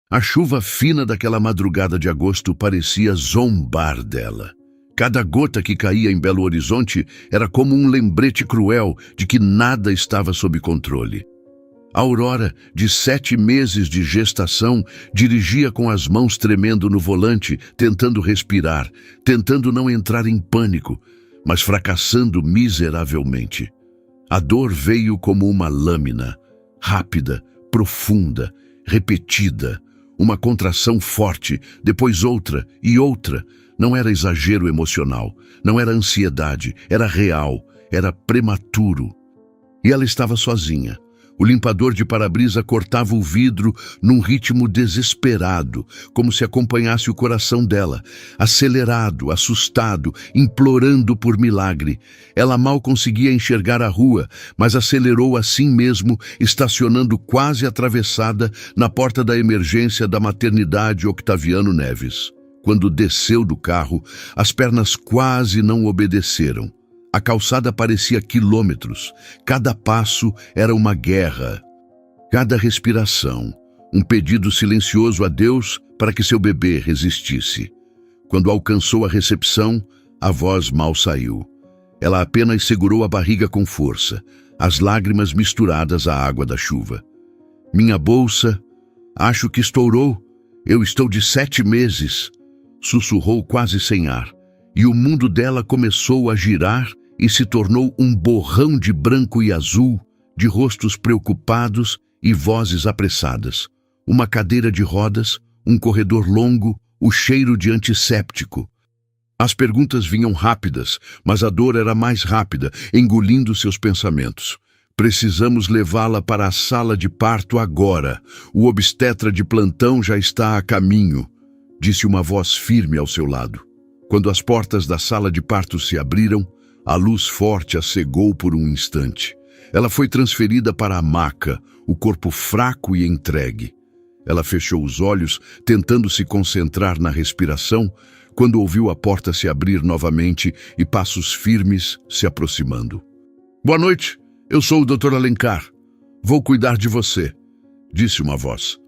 A chuva fina daquela madrugada de agosto parecia zombar dela. Cada gota que caía em Belo Horizonte era como um lembrete cruel de que nada estava sob controle. A Aurora, de 7 meses de gestação, dirigia com as mãos tremendo no volante, tentando respirar, tentando não entrar em pânico, mas fracassando miseravelmente. A dor veio como uma lâmina, rápida, profunda, repetida, uma contração forte, depois outra e outra. Não era exagero emocional, não era ansiedade, era real, era prematuro. E ela estava sozinha. O limpador de para-brisa cortava o vidro num ritmo desesperado, como se acompanhasse o coração dela, acelerado, assustado, implorando por milagre. Ela mal conseguia enxergar a rua, mas acelerou assim mesmo, estacionando quase atravessada na porta da emergência da maternidade Octaviano Neves. Quando desceu do carro, as pernas quase não obedeceram. A calçada parecia quilômetros. Cada passo era uma guerra. Cada respiração, um pedido silencioso a Deus para que seu bebê resistisse. Quando alcançou a recepção, a voz mal saiu. Ela apenas segurou a barriga com força, as lágrimas misturadas à água da chuva. Minha bolsa, acho que estourou. Eu estou de 7 meses. Sussurrou quase sem ar. E o mundo dela começou a girar e se tornou um borrão de branco e azul, de rostos preocupados e vozes apressadas. Uma cadeira de rodas, um corredor longo, o cheiro de antisséptico. As perguntas vinham rápidas, mas a dor era mais rápida, engolindo seus pensamentos. Precisamos levá-la para a sala de parto agora. O obstetra de plantão já está a caminho, disse uma voz firme ao seu lado. Quando as portas da sala de parto se abriram, a luz forte a cegou por um instante. Ela foi transferida para a maca, o corpo fraco e entregue. Ela fechou os olhos, tentando se concentrar na respiração, quando ouviu a porta se abrir novamente e passos firmes se aproximando. "Boa noite, eu sou o Dr. Alencar. Vou cuidar de você", disse uma voz.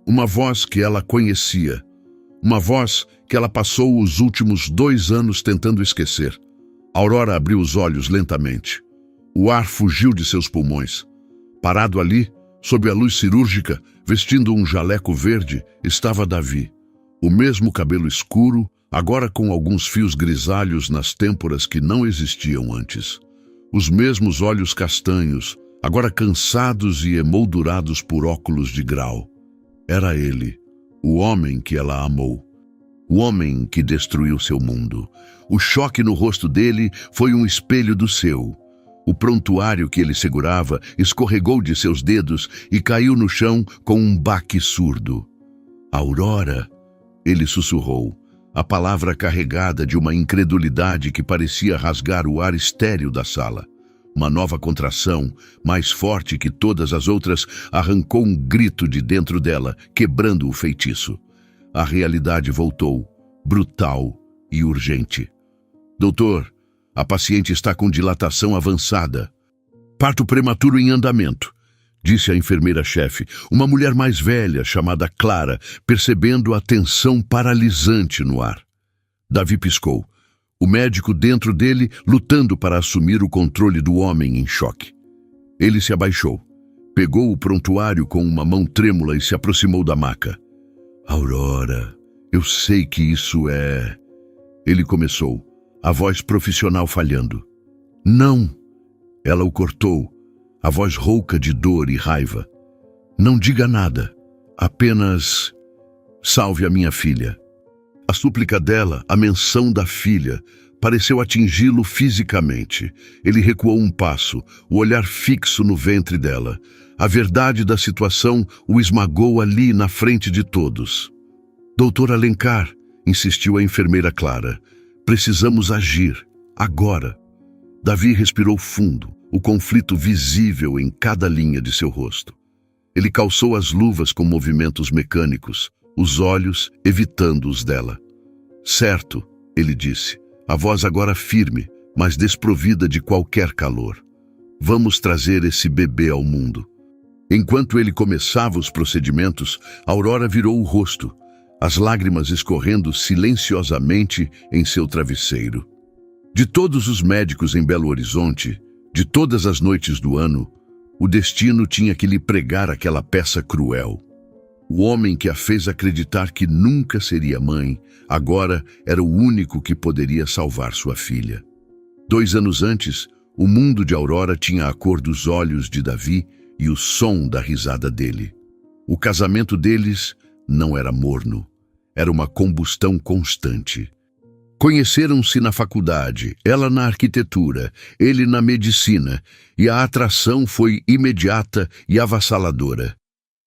Uma voz que ela conhecia. Uma voz que ela passou os últimos 2 anos tentando esquecer. Aurora abriu os olhos lentamente. O ar fugiu de seus pulmões. Parado ali, sob a luz cirúrgica, vestindo um jaleco verde, estava Davi. O mesmo cabelo escuro, agora com alguns fios grisalhos nas têmporas que não existiam antes. Os mesmos olhos castanhos, agora cansados e emoldurados por óculos de grau. Era ele, o homem que ela amou. O homem que destruiu seu mundo. O choque no rosto dele foi um espelho do seu. O prontuário que ele segurava escorregou de seus dedos e caiu no chão com um baque surdo. "Aurora", ele sussurrou, a palavra carregada de uma incredulidade que parecia rasgar o ar estéril da sala. Uma nova contração, mais forte que todas as outras, arrancou um grito de dentro dela, quebrando o feitiço. A realidade voltou, brutal e urgente. "Doutor, a paciente está com dilatação avançada. Parto prematuro em andamento", disse a enfermeira-chefe, uma mulher mais velha chamada Clara, percebendo a tensão paralisante no ar. Davi piscou, o médico dentro dele lutando para assumir o controle do homem em choque. Ele se abaixou, pegou o prontuário com uma mão trêmula e se aproximou da maca. "Aurora, eu sei que isso é..." Ele começou, a voz profissional falhando. "Não!" Ela o cortou, a voz rouca de dor e raiva. "Não diga nada, apenas salve a minha filha." A súplica dela, a menção da filha, pareceu atingi-lo fisicamente. Ele recuou um passo, o olhar fixo no ventre dela. A verdade da situação o esmagou ali na frente de todos. "Doutor Alencar", insistiu a enfermeira Clara, "precisamos agir, agora." Davi respirou fundo, o conflito visível em cada linha de seu rosto. Ele calçou as luvas com movimentos mecânicos, os olhos evitando os dela. "Certo", ele disse, a voz agora firme, mas desprovida de qualquer calor. "Vamos trazer esse bebê ao mundo." Enquanto ele começava os procedimentos, Aurora virou o rosto, as lágrimas escorrendo silenciosamente em seu travesseiro. De todos os médicos em Belo Horizonte, de todas as noites do ano, o destino tinha que lhe pregar aquela peça cruel. O homem que a fez acreditar que nunca seria mãe, agora era o único que poderia salvar sua filha. 2 anos antes, o mundo de Aurora tinha a cor dos olhos de Davi e o som da risada dele. O casamento deles não era morno, era uma combustão constante. Conheceram-se na faculdade, ela na arquitetura, ele na medicina, e a atração foi imediata e avassaladora.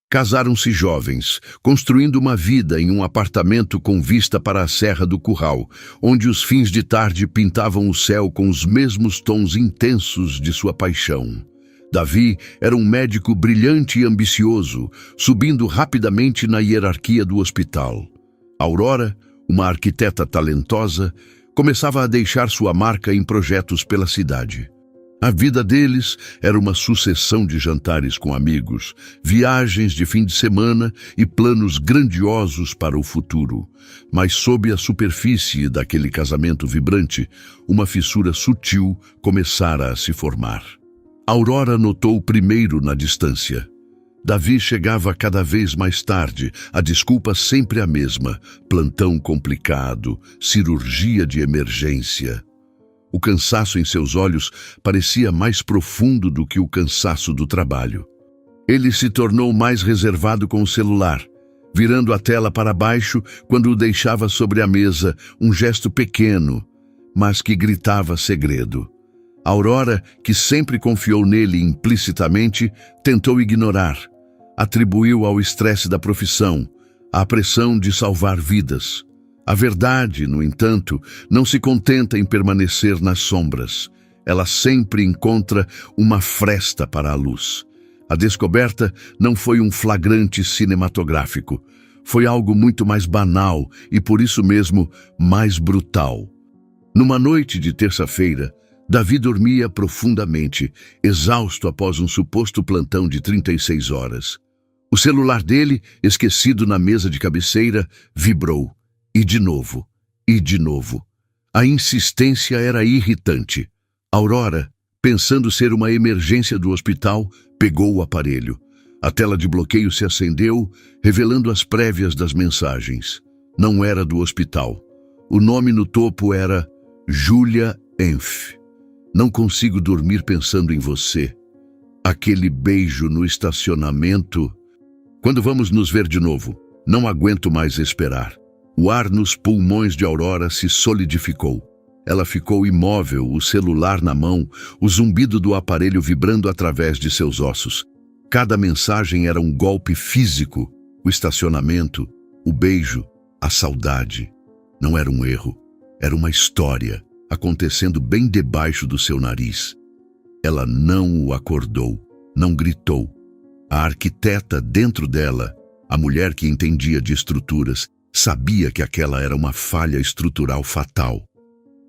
Casaram-se jovens, construindo uma vida em um apartamento com vista para a Serra do Curral, onde os fins de tarde pintavam o céu com os mesmos tons intensos de sua paixão. Davi era um médico brilhante e ambicioso, subindo rapidamente na hierarquia do hospital. Aurora, uma arquiteta talentosa, começava a deixar sua marca em projetos pela cidade. A vida deles era uma sucessão de jantares com amigos, viagens de fim de semana e planos grandiosos para o futuro. Mas sob a superfície daquele casamento vibrante, uma fissura sutil começara a se formar. Aurora notou primeiro na distância. Davi chegava cada vez mais tarde, a desculpa sempre a mesma: plantão complicado, cirurgia de emergência. O cansaço em seus olhos parecia mais profundo do que o cansaço do trabalho. Ele se tornou mais reservado com o celular, virando a tela para baixo quando o deixava sobre a mesa, um gesto pequeno, mas que gritava segredo. Aurora, que sempre confiou nele implicitamente, tentou ignorar. Atribuiu ao estresse da profissão, à pressão de salvar vidas. A verdade, no entanto, não se contenta em permanecer nas sombras. Ela sempre encontra uma fresta para a luz. A descoberta não foi um flagrante cinematográfico. Foi algo muito mais banal e, por isso mesmo, mais brutal. Numa noite de terça-feira, Davi dormia profundamente, exausto após um suposto plantão de 36 horas. O celular dele, esquecido na mesa de cabeceira, vibrou. E de novo, e de novo. A insistência era irritante. Aurora, pensando ser uma emergência do hospital, pegou o aparelho. A tela de bloqueio se acendeu, revelando as prévias das mensagens. Não era do hospital. O nome no topo era Júlia Enf. Não consigo dormir pensando em você. Aquele beijo no estacionamento. Quando vamos nos ver de novo? Não aguento mais esperar. O ar nos pulmões de Aurora se solidificou. Ela ficou imóvel, o celular na mão, o zumbido do aparelho vibrando através de seus ossos. Cada mensagem era um golpe físico. O estacionamento, o beijo, a saudade. Não era um erro, era uma história, acontecendo bem debaixo do seu nariz. Ela não o acordou, não gritou. A arquiteta dentro dela, a mulher que entendia de estruturas, sabia que aquela era uma falha estrutural fatal.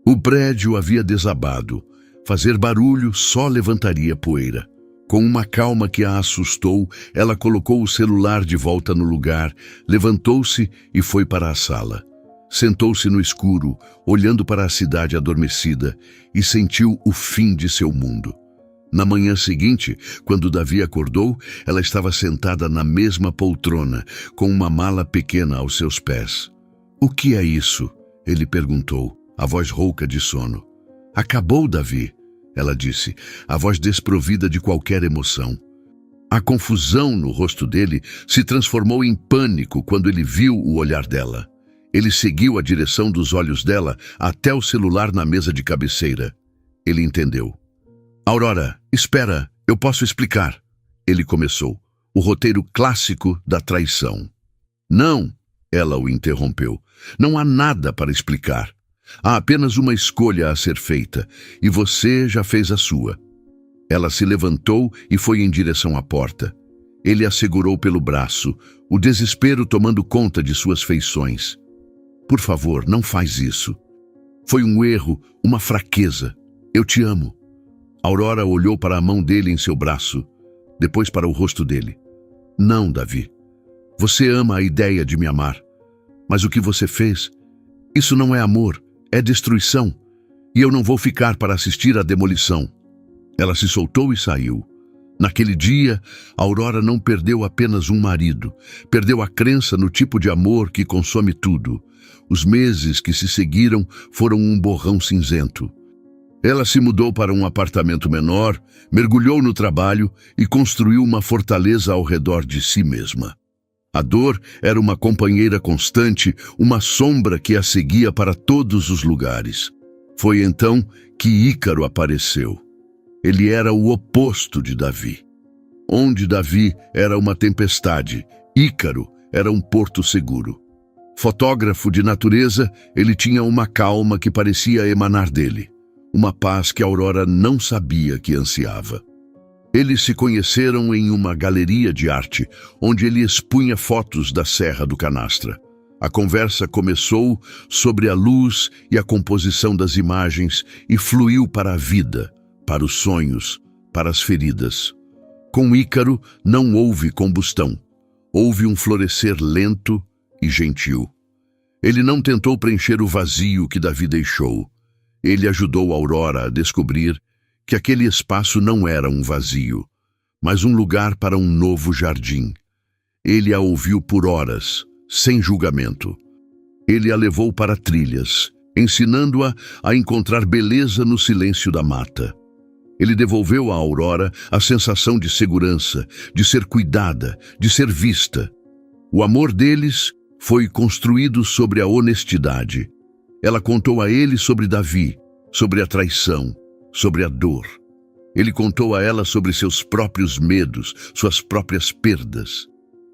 O prédio havia desabado. Fazer barulho só levantaria poeira. Com uma calma que a assustou, ela colocou o celular de volta no lugar, levantou-se e foi para a sala. Sentou-se no escuro, olhando para a cidade adormecida, e sentiu o fim de seu mundo. Na manhã seguinte, quando Davi acordou, ela estava sentada na mesma poltrona, com uma mala pequena aos seus pés. "O que é isso?" ele perguntou, a voz rouca de sono. "Acabou, Davi," ela disse, a voz desprovida de qualquer emoção. A confusão no rosto dele se transformou em pânico quando ele viu o olhar dela. Ele seguiu a direção dos olhos dela até o celular na mesa de cabeceira. Ele entendeu. "Aurora, espera, eu posso explicar." Ele começou, o roteiro clássico da traição. "Não," ela o interrompeu, "não há nada para explicar. Há apenas uma escolha a ser feita, e você já fez a sua." Ela se levantou e foi em direção à porta. Ele a segurou pelo braço, o desespero tomando conta de suas feições. "Por favor, não faz isso. Foi um erro, uma fraqueza. Eu te amo." Aurora olhou para a mão dele em seu braço. depois para o rosto dele. Não, Davi. Você ama a ideia de me amar. Mas o que você fez? Isso não é amor, é destruição. E eu não vou ficar para assistir à demolição. Ela se soltou e saiu. Naquele dia, Aurora não perdeu apenas um marido, perdeu a crença no tipo de amor que consome tudo. Os meses que se seguiram foram um borrão cinzento. Ela se mudou para um apartamento menor, mergulhou no trabalho e construiu uma fortaleza ao redor de si mesma. A dor era uma companheira constante, uma sombra que a seguia para todos os lugares. Foi então que Ícaro apareceu. Ele era o oposto de Davi. Onde Davi era uma tempestade, Ícaro era um porto seguro. Fotógrafo de natureza, ele tinha uma calma que parecia emanar dele, uma paz que Aurora não sabia que ansiava. Eles se conheceram em uma galeria de arte, onde ele expunha fotos da Serra do Canastra. A conversa começou sobre a luz e a composição das imagens e fluiu para a vida, para os sonhos, para as feridas. Com Ícaro não houve combustão. Houve um florescer lento e gentil. Ele não tentou preencher o vazio que Davi deixou. Ele ajudou Aurora a descobrir que aquele espaço não era um vazio, mas um lugar para um novo jardim. Ele a ouviu por horas, sem julgamento. Ele a levou para trilhas, ensinando-a a encontrar beleza no silêncio da mata. Ele devolveu a Aurora a sensação de segurança, de ser cuidada, de ser vista. O amor deles foi construído sobre a honestidade. Ela contou a ele sobre Davi, sobre a traição, sobre a dor. Ele contou a ela sobre seus próprios medos, suas próprias perdas.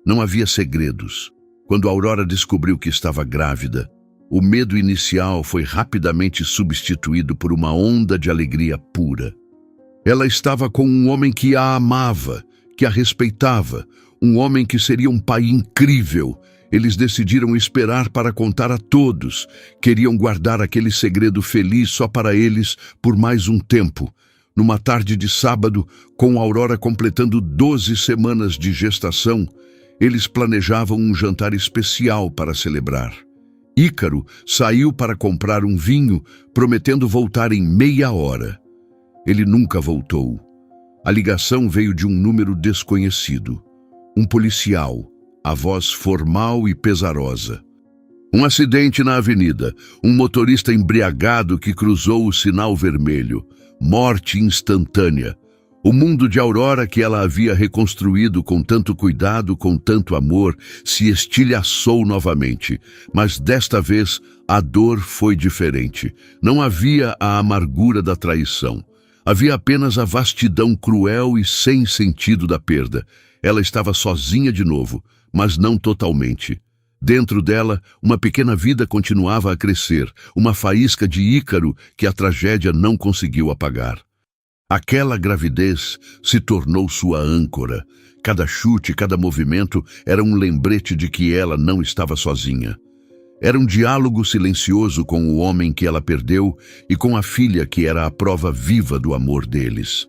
Não havia segredos. Quando Aurora descobriu que estava grávida, o medo inicial foi rapidamente substituído por uma onda de alegria pura. Ela estava com um homem que a amava, que a respeitava, um homem que seria um pai incrível. Eles decidiram esperar para contar a todos. Queriam guardar aquele segredo feliz só para eles por mais um tempo. Numa tarde de sábado, com Aurora completando 12 semanas de gestação, eles planejavam um jantar especial para celebrar. Ícaro saiu para comprar um vinho, prometendo voltar em meia hora. Ele nunca voltou. A ligação veio de um número desconhecido. Um policial, a voz formal e pesarosa. Um acidente na avenida, um motorista embriagado que cruzou o sinal vermelho. Morte instantânea. O mundo de Aurora que ela havia reconstruído com tanto cuidado, com tanto amor, se estilhaçou novamente. Mas desta vez, a dor foi diferente. Não havia a amargura da traição. Havia apenas a vastidão cruel e sem sentido da perda. Ela estava sozinha de novo, mas não totalmente. Dentro dela, uma pequena vida continuava a crescer, uma faísca de Ícaro que a tragédia não conseguiu apagar. Aquela gravidez se tornou sua âncora. Cada chute, cada movimento era um lembrete de que ela não estava sozinha. Era um diálogo silencioso com o homem que ela perdeu e com a filha que era a prova viva do amor deles.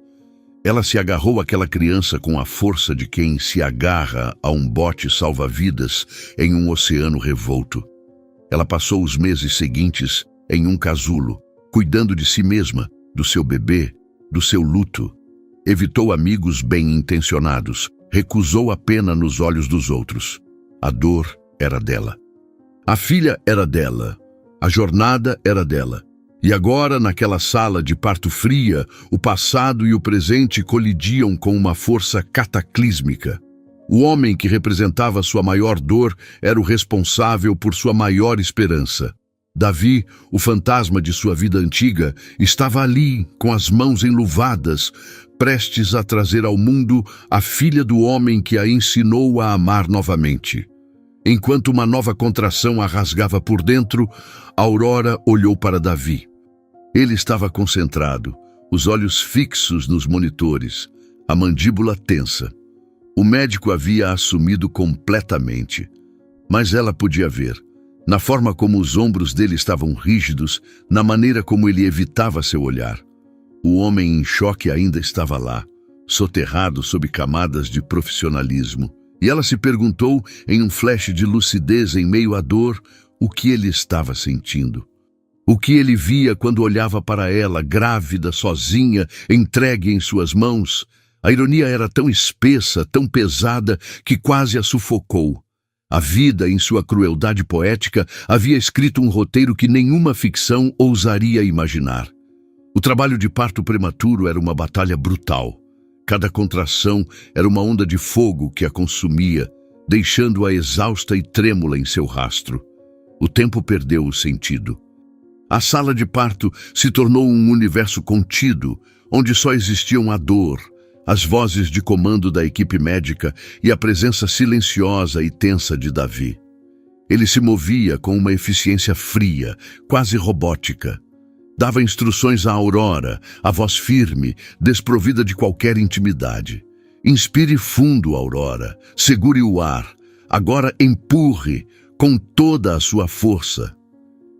Ela se agarrou àquela criança com a força de quem se agarra a um bote salva-vidas em um oceano revolto. Ela passou os meses seguintes em um casulo, cuidando de si mesma, do seu bebê, do seu luto. Evitou amigos bem-intencionados, recusou a pena nos olhos dos outros. A dor era dela. A filha era dela. A jornada era dela. E agora, naquela sala de parto fria, o passado e o presente colidiam com uma força cataclísmica. O homem que representava sua maior dor era o responsável por sua maior esperança. Davi, o fantasma de sua vida antiga, estava ali, com as mãos enluvadas, prestes a trazer ao mundo a filha do homem que a ensinou a amar novamente. Enquanto uma nova contração a rasgava por dentro, Aurora olhou para Davi. Ele estava concentrado, os olhos fixos nos monitores, a mandíbula tensa. O médico havia assumido completamente, mas ela podia ver, na forma como os ombros dele estavam rígidos, na maneira como ele evitava seu olhar. O homem em choque ainda estava lá, soterrado sob camadas de profissionalismo. E ela se perguntou, em um flash de lucidez em meio à dor, o que ele estava sentindo. O que ele via quando olhava para ela, grávida, sozinha, entregue em suas mãos. A ironia era tão espessa, tão pesada, que quase a sufocou. A vida, em sua crueldade poética, havia escrito um roteiro que nenhuma ficção ousaria imaginar. O trabalho de parto prematuro era uma batalha brutal. Cada contração era uma onda de fogo que a consumia, deixando-a exausta e trêmula em seu rastro. O tempo perdeu o sentido. A sala de parto se tornou um universo contido, onde só existiam a dor, as vozes de comando da equipe médica e a presença silenciosa e tensa de Davi. Ele se movia com uma eficiência fria, quase robótica. Dava instruções à Aurora, a voz firme, desprovida de qualquer intimidade. Inspire fundo, Aurora, segure o ar. Agora empurre com toda a sua força.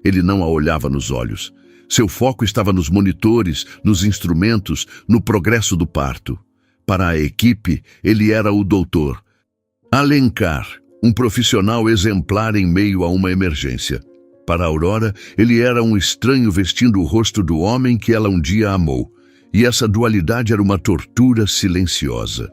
Ele não a olhava nos olhos. Seu foco estava nos monitores, nos instrumentos, no progresso do parto. Para a equipe, ele era o doutor Alencar, um profissional exemplar em meio a uma emergência. Para Aurora, ele era um estranho vestindo o rosto do homem que ela um dia amou. E essa dualidade era uma tortura silenciosa.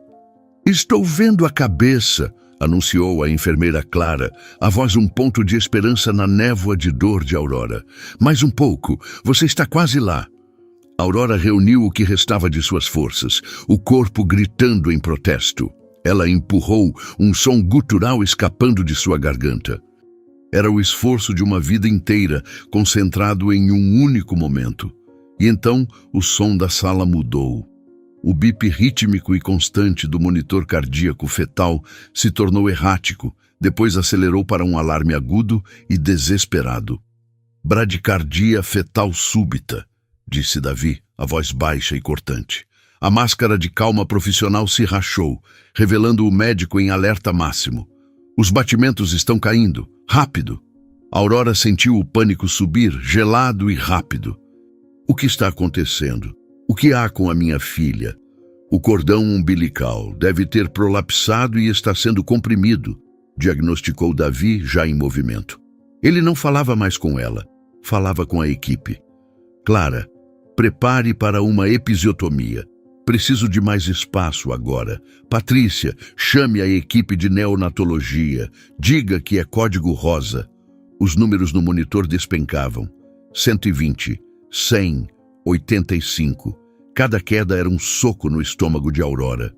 "Estou vendo a cabeça", anunciou a enfermeira Clara, a voz um ponto de esperança na névoa de dor de Aurora. "Mais um pouco, você está quase lá." Aurora reuniu o que restava de suas forças, o corpo gritando em protesto. Ela empurrou, um som gutural escapando de sua garganta. Era o esforço de uma vida inteira, concentrado em um único momento. E então o som da sala mudou. O bip rítmico e constante do monitor cardíaco fetal se tornou errático, depois acelerou para um alarme agudo e desesperado. "Bradicardia fetal súbita", disse Davi, a voz baixa e cortante. A máscara de calma profissional se rachou, revelando o médico em alerta máximo. "Os batimentos estão caindo. Rápido!" Aurora sentiu o pânico subir, gelado e rápido. "O que está acontecendo? O que há com a minha filha?" "O cordão umbilical deve ter prolapsado e está sendo comprimido", diagnosticou Davi, já em movimento. Ele não falava mais com ela, falava com a equipe. "Clara, prepare para uma episiotomia. Preciso de mais espaço agora. Patrícia, chame a equipe de neonatologia. Diga que é código rosa." Os números no monitor despencavam. 120, 100, 85. Cada queda era um soco no estômago de Aurora.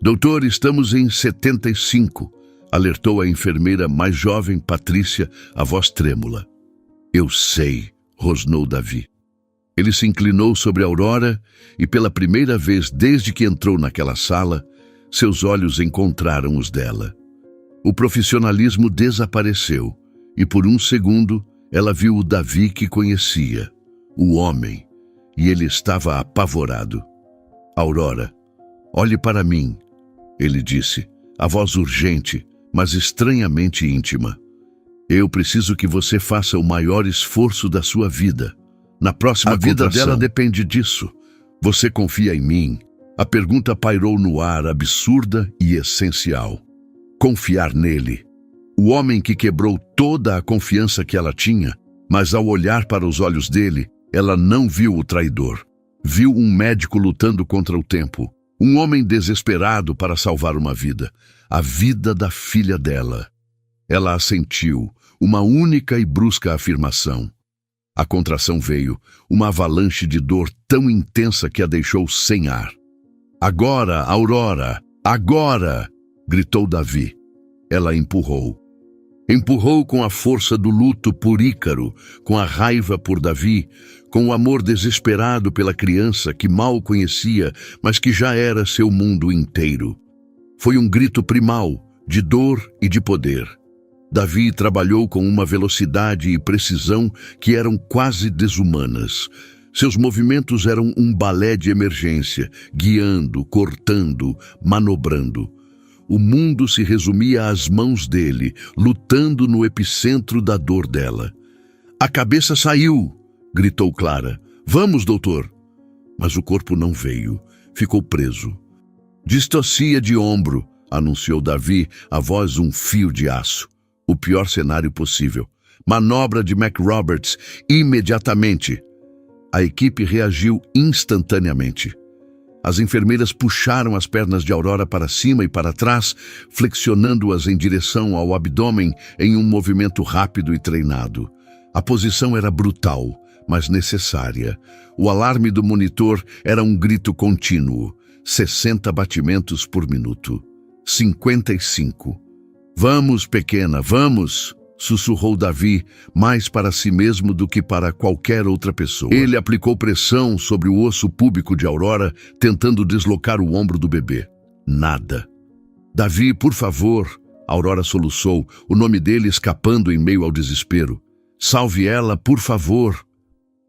"Doutor, estamos em 75, alertou a enfermeira mais jovem, Patrícia, a voz trêmula. "Eu sei", rosnou Davi. Ele se inclinou sobre Aurora e, pela primeira vez desde que entrou naquela sala, seus olhos encontraram os dela. O profissionalismo desapareceu e, por um segundo, ela viu o Davi que conhecia, o homem, e ele estava apavorado. "Aurora, olhe para mim", ele disse, a voz urgente, mas estranhamente íntima. "Eu preciso que você faça o maior esforço da sua vida. Na próxima vida dela depende disso. Você confia em mim?" A pergunta pairou no ar, absurda e essencial. Confiar nele. O homem que quebrou toda a confiança que ela tinha, mas ao olhar para os olhos dele, ela não viu o traidor. Viu um médico lutando contra o tempo. Um homem desesperado para salvar uma vida. A vida da filha dela. Ela assentiu, uma única e brusca afirmação. A contração veio, uma avalanche de dor tão intensa que a deixou sem ar. "Agora, Aurora! Agora!" gritou Davi. Ela empurrou. Empurrou com a força do luto por Ícaro, com a raiva por Davi, com o amor desesperado pela criança que mal conhecia, mas que já era seu mundo inteiro. Foi um grito primal, de dor e de poder. Davi trabalhou com uma velocidade e precisão que eram quase desumanas. Seus movimentos eram um balé de emergência, guiando, cortando, manobrando. O mundo se resumia às mãos dele, lutando no epicentro da dor dela. "A cabeça saiu!" gritou Clara. "Vamos, doutor!" Mas o corpo não veio. Ficou preso. Distocia de ombro, anunciou Davi, a voz um fio de aço. O pior cenário possível. Manobra de McRoberts, imediatamente. A equipe reagiu instantaneamente. As enfermeiras puxaram as pernas de Aurora para cima e para trás, flexionando-as em direção ao abdômen em um movimento rápido e treinado. A posição era brutal, mas necessária. O alarme do monitor era um grito contínuo. 60 batimentos por minuto. 55. Vamos, pequena, vamos! Sussurrou Davi, mais para si mesmo do que para qualquer outra pessoa. Ele aplicou pressão sobre o osso púbico de Aurora, tentando deslocar o ombro do bebê. Nada. Davi, por favor, Aurora soluçou, o nome dele escapando em meio ao desespero. Salve ela, por favor.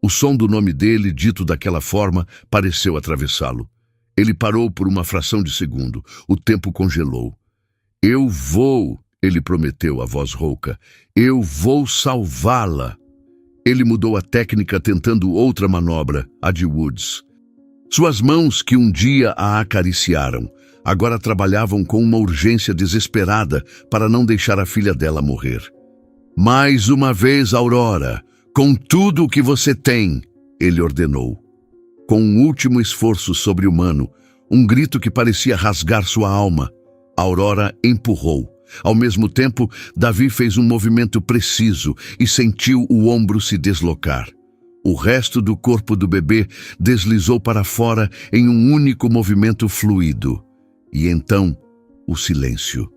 O som do nome dele, dito daquela forma, pareceu atravessá-lo. Ele parou por uma fração de segundo. O tempo congelou. Eu vou, ele prometeu, a voz rouca. Eu vou salvá-la. Ele mudou a técnica tentando outra manobra, a de Woods. Suas mãos, que um dia a acariciaram, agora trabalhavam com uma urgência desesperada para não deixar a filha dela morrer. Mais uma vez, Aurora, com tudo o que você tem, ele ordenou. Com um último esforço sobre-humano, um grito que parecia rasgar sua alma, Aurora empurrou. Ao mesmo tempo, Davi fez um movimento preciso e sentiu o ombro se deslocar. O resto do corpo do bebê deslizou para fora em um único movimento fluido. E então, o silêncio.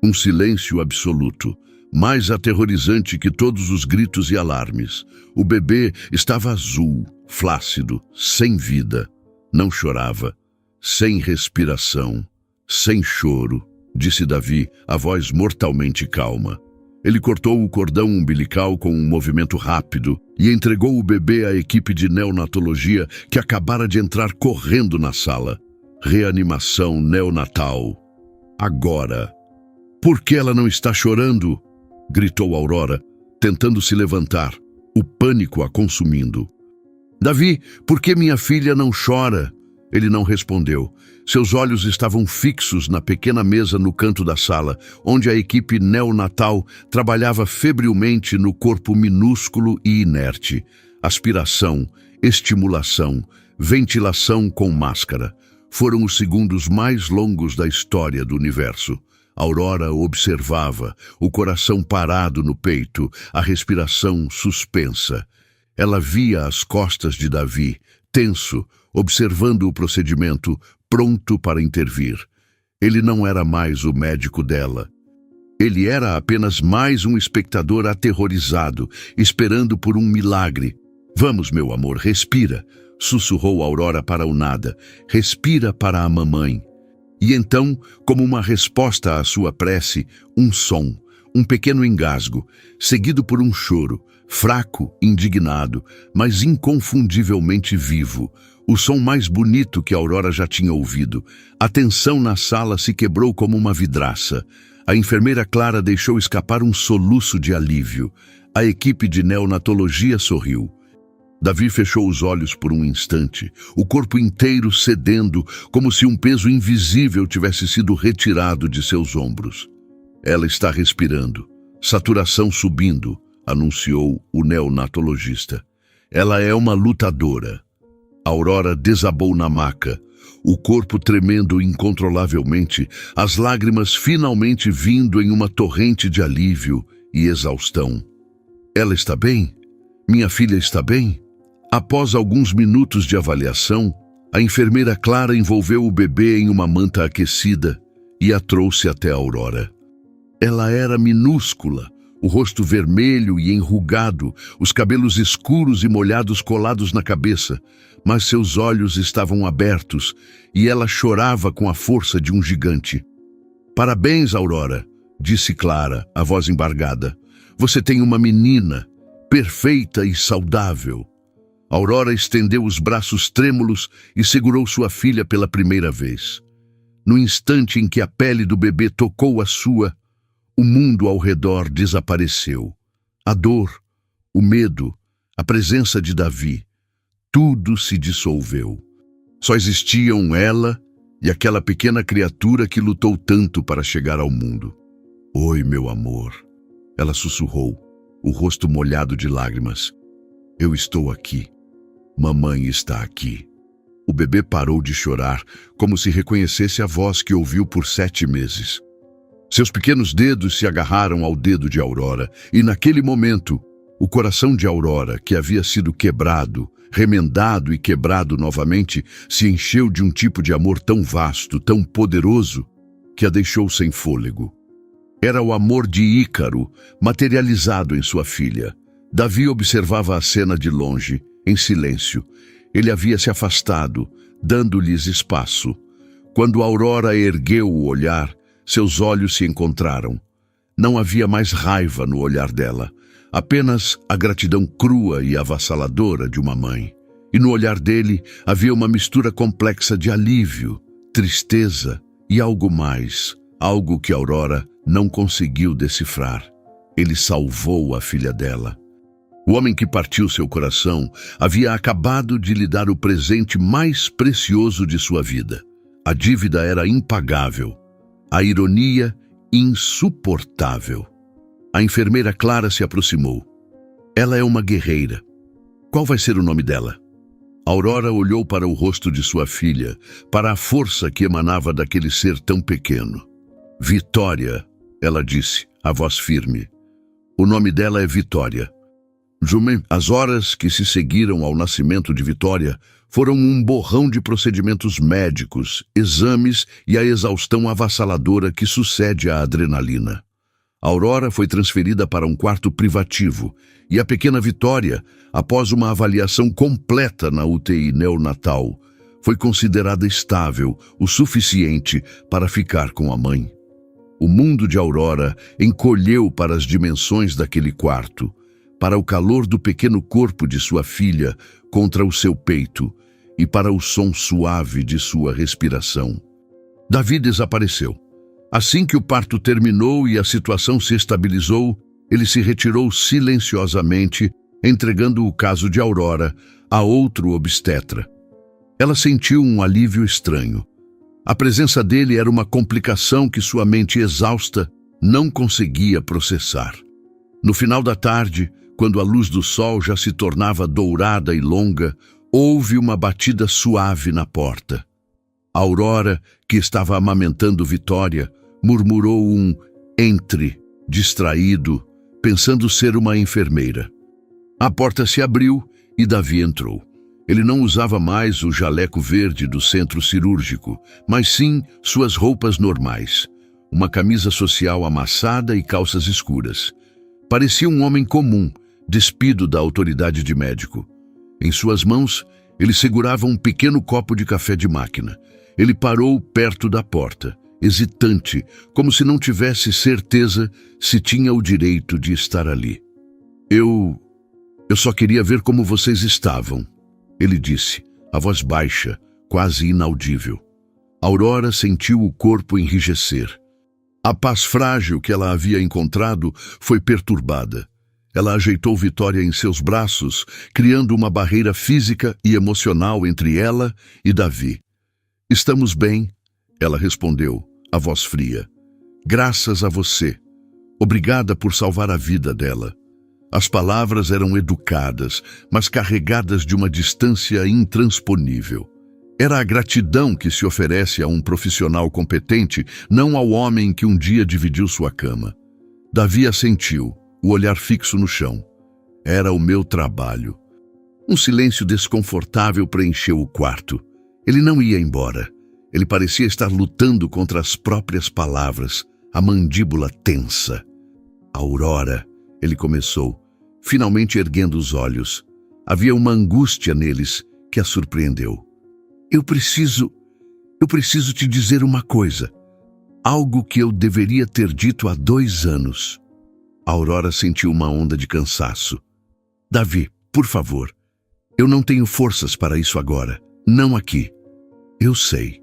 Um silêncio absoluto, mais aterrorizante que todos os gritos e alarmes. O bebê estava azul, flácido, sem vida. Não chorava, sem respiração, sem choro, disse Davi, a voz mortalmente calma. Ele cortou o cordão umbilical com um movimento rápido e entregou o bebê à equipe de neonatologia que acabara de entrar correndo na sala. Reanimação neonatal. Agora. Por que ela não está chorando? Gritou Aurora, tentando se levantar, o pânico a consumindo. Davi, por que minha filha não chora? Ele não respondeu. Seus olhos estavam fixos na pequena mesa no canto da sala, onde a equipe neonatal trabalhava febrilmente no corpo minúsculo e inerte. Aspiração, estimulação, ventilação com máscara. Foram os segundos mais longos da história do universo. Aurora observava, o coração parado no peito, a respiração suspensa. Ela via as costas de Davi, tenso, observando o procedimento, pronto para intervir. Ele não era mais o médico dela. Ele era apenas mais um espectador aterrorizado, esperando por um milagre. Vamos, meu amor, respira, sussurrou Aurora para o nada. Respira para a mamãe. E então, como uma resposta à sua prece, um som, um pequeno engasgo, seguido por um choro, fraco, indignado, mas inconfundivelmente vivo. O som mais bonito que Aurora já tinha ouvido. A tensão na sala se quebrou como uma vidraça. A enfermeira Clara deixou escapar um soluço de alívio. A equipe de neonatologia sorriu. Davi fechou os olhos por um instante, o corpo inteiro cedendo, como se um peso invisível tivesse sido retirado de seus ombros. Ela está respirando. Saturação subindo, anunciou o neonatologista. Ela é uma lutadora. Aurora desabou na maca, o corpo tremendo incontrolavelmente, as lágrimas finalmente vindo em uma torrente de alívio e exaustão. Ela está bem? Minha filha está bem? Após alguns minutos de avaliação, a enfermeira Clara envolveu o bebê em uma manta aquecida e a trouxe até a Aurora. Ela era minúscula, o rosto vermelho e enrugado, os cabelos escuros e molhados colados na cabeça, mas seus olhos estavam abertos e ela chorava com a força de um gigante. Parabéns, Aurora, disse Clara, a voz embargada. Você tem uma menina, perfeita e saudável. Aurora estendeu os braços trêmulos e segurou sua filha pela primeira vez. No instante em que a pele do bebê tocou a sua, o mundo ao redor desapareceu. A dor, o medo, a presença de Davi, tudo se dissolveu. Só existiam ela e aquela pequena criatura que lutou tanto para chegar ao mundo. Oi, meu amor, ela sussurrou, o rosto molhado de lágrimas. Eu estou aqui. Mamãe está aqui. O bebê parou de chorar, como se reconhecesse a voz que ouviu por 7 meses. Seus pequenos dedos se agarraram ao dedo de Aurora, e naquele momento, o coração de Aurora, que havia sido quebrado, remendado e quebrado novamente, se encheu de um tipo de amor tão vasto, tão poderoso, que a deixou sem fôlego. Era o amor de Ícaro, materializado em sua filha. Davi observava a cena de longe, em silêncio. Ele havia se afastado, dando-lhes espaço. Quando Aurora ergueu o olhar, seus olhos se encontraram. Não havia mais raiva no olhar dela, apenas a gratidão crua e avassaladora de uma mãe. E no olhar dele havia uma mistura complexa de alívio, tristeza e algo mais, algo que Aurora não conseguiu decifrar. Ele salvou a filha dela. O homem que partiu seu coração havia acabado de lhe dar o presente mais precioso de sua vida. A dívida era impagável, a ironia insuportável. A enfermeira Clara se aproximou. Ela é uma guerreira. Qual vai ser o nome dela? Aurora olhou para o rosto de sua filha, para a força que emanava daquele ser tão pequeno. Vitória, ela disse, a voz firme. O nome dela é Vitória. As horas que se seguiram ao nascimento de Vitória foram um borrão de procedimentos médicos, exames e a exaustão avassaladora que sucede à adrenalina. Aurora foi transferida para um quarto privativo e a pequena Vitória, após uma avaliação completa na UTI neonatal, foi considerada estável o suficiente para ficar com a mãe. O mundo de Aurora encolheu para as dimensões daquele quarto, para o calor do pequeno corpo de sua filha contra o seu peito e para o som suave de sua respiração. Davi desapareceu. Assim que o parto terminou e a situação se estabilizou, ele se retirou silenciosamente, entregando o caso de Aurora a outro obstetra. Ela sentiu um alívio estranho. A presença dele era uma complicação que sua mente exausta não conseguia processar. No final da tarde, quando a luz do sol já se tornava dourada e longa, houve uma batida suave na porta. Aurora, que estava amamentando Vitória, murmurou um "entre", distraído, pensando ser uma enfermeira. A porta se abriu e Davi entrou. Ele não usava mais o jaleco verde do centro cirúrgico, mas sim suas roupas normais, uma camisa social amassada e calças escuras. Parecia um homem comum, despido da autoridade de médico. Em suas mãos, ele segurava um pequeno copo de café de máquina. Ele parou perto da porta, hesitante, como se não tivesse certeza se tinha o direito de estar ali. Eu só queria ver como vocês estavam, ele disse, a voz baixa, quase inaudível. Aurora sentiu o corpo enrijecer. A paz frágil que ela havia encontrado foi perturbada. Ela ajeitou Vitória em seus braços, criando uma barreira física e emocional entre ela e Davi. Estamos bem, ela respondeu, a voz fria. Graças a você. Obrigada por salvar a vida dela. As palavras eram educadas, mas carregadas de uma distância intransponível. Era a gratidão que se oferece a um profissional competente, não ao homem que um dia dividiu sua cama. Davi assentiu, o olhar fixo no chão. Era o meu trabalho. Um silêncio desconfortável preencheu o quarto. Ele não ia embora. Ele parecia estar lutando contra as próprias palavras, a mandíbula tensa. Aurora, ele começou, finalmente erguendo os olhos. Havia uma angústia neles que a surpreendeu. Eu preciso te dizer uma coisa. Algo que eu deveria ter dito há 2 anos. Aurora sentiu uma onda de cansaço. Davi, por favor, eu não tenho forças para isso agora. Não aqui. Eu sei.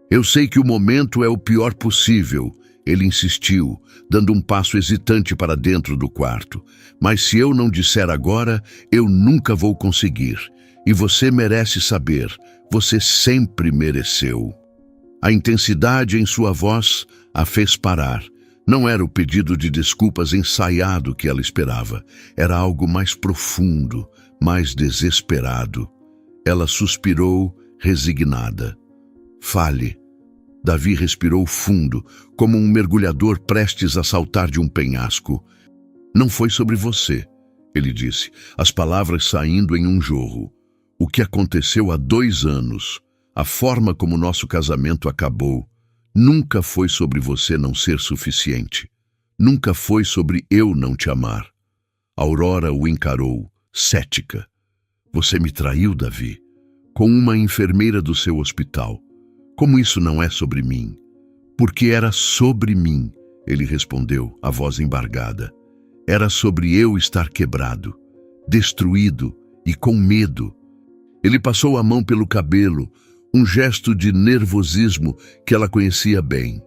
Eu sei que o momento é o pior possível, ele insistiu, dando um passo hesitante para dentro do quarto. Mas se eu não disser agora, eu nunca vou conseguir. E você merece saber. Você sempre mereceu. A intensidade em sua voz a fez parar. Não era o pedido de desculpas ensaiado que ela esperava. Era algo mais profundo, mais desesperado. Ela suspirou, resignada. Fale. Davi respirou fundo, como um mergulhador prestes a saltar de um penhasco. Não foi sobre você, ele disse, as palavras saindo em um jorro. O que aconteceu há 2 anos, a forma como nosso casamento acabou, nunca foi sobre você não ser suficiente. Nunca foi sobre eu não te amar. Aurora o encarou, cética. Você me traiu, Davi, com uma enfermeira do seu hospital. Como isso não é sobre mim? Porque era sobre mim, ele respondeu, a voz embargada. Era sobre eu estar quebrado, destruído e com medo. Ele passou a mão pelo cabelo, um gesto de nervosismo que ela conhecia bem.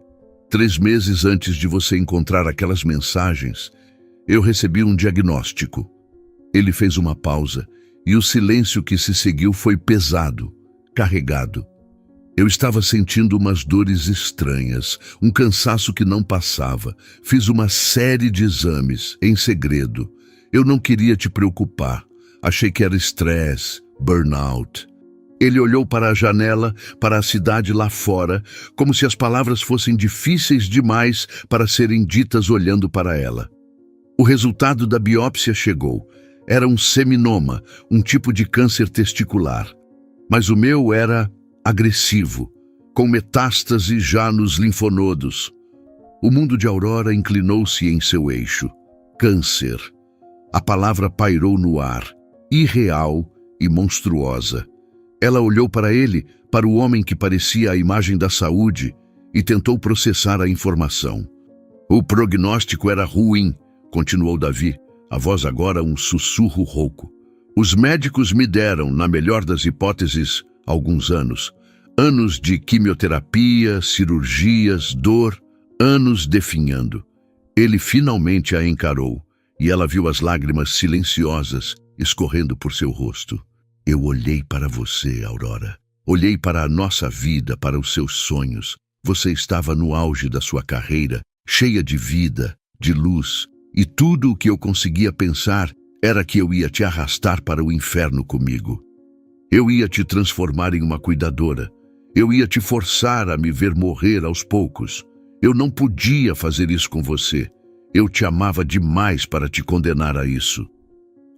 3 meses antes de você encontrar aquelas mensagens, eu recebi um diagnóstico. Ele fez uma pausa e o silêncio que se seguiu foi pesado, carregado. Eu estava sentindo umas dores estranhas, um cansaço que não passava. Fiz uma série de exames, em segredo. Eu não queria te preocupar. Achei que era estresse, burnout. Ele olhou para a janela, para a cidade lá fora, como se as palavras fossem difíceis demais para serem ditas olhando para ela. O resultado da biópsia chegou. Era um seminoma, um tipo de câncer testicular. Mas o meu era agressivo, com metástase já nos linfonodos. O mundo de Aurora inclinou-se em seu eixo. Câncer. A palavra pairou no ar, irreal e monstruosa. Ela olhou para ele, para o homem que parecia a imagem da saúde, e tentou processar a informação. O prognóstico era ruim, continuou Davi, a voz agora um sussurro rouco. Os médicos me deram, na melhor das hipóteses, alguns anos. Anos de quimioterapia, cirurgias, dor, anos definhando. Ele finalmente a encarou, e ela viu as lágrimas silenciosas escorrendo por seu rosto. Eu olhei para você, Aurora. Olhei para a nossa vida, para os seus sonhos. Você estava no auge da sua carreira, cheia de vida, de luz, e tudo o que eu conseguia pensar era que eu ia te arrastar para o inferno comigo. Eu ia te transformar em uma cuidadora. Eu ia te forçar a me ver morrer aos poucos. Eu não podia fazer isso com você. Eu te amava demais para te condenar a isso.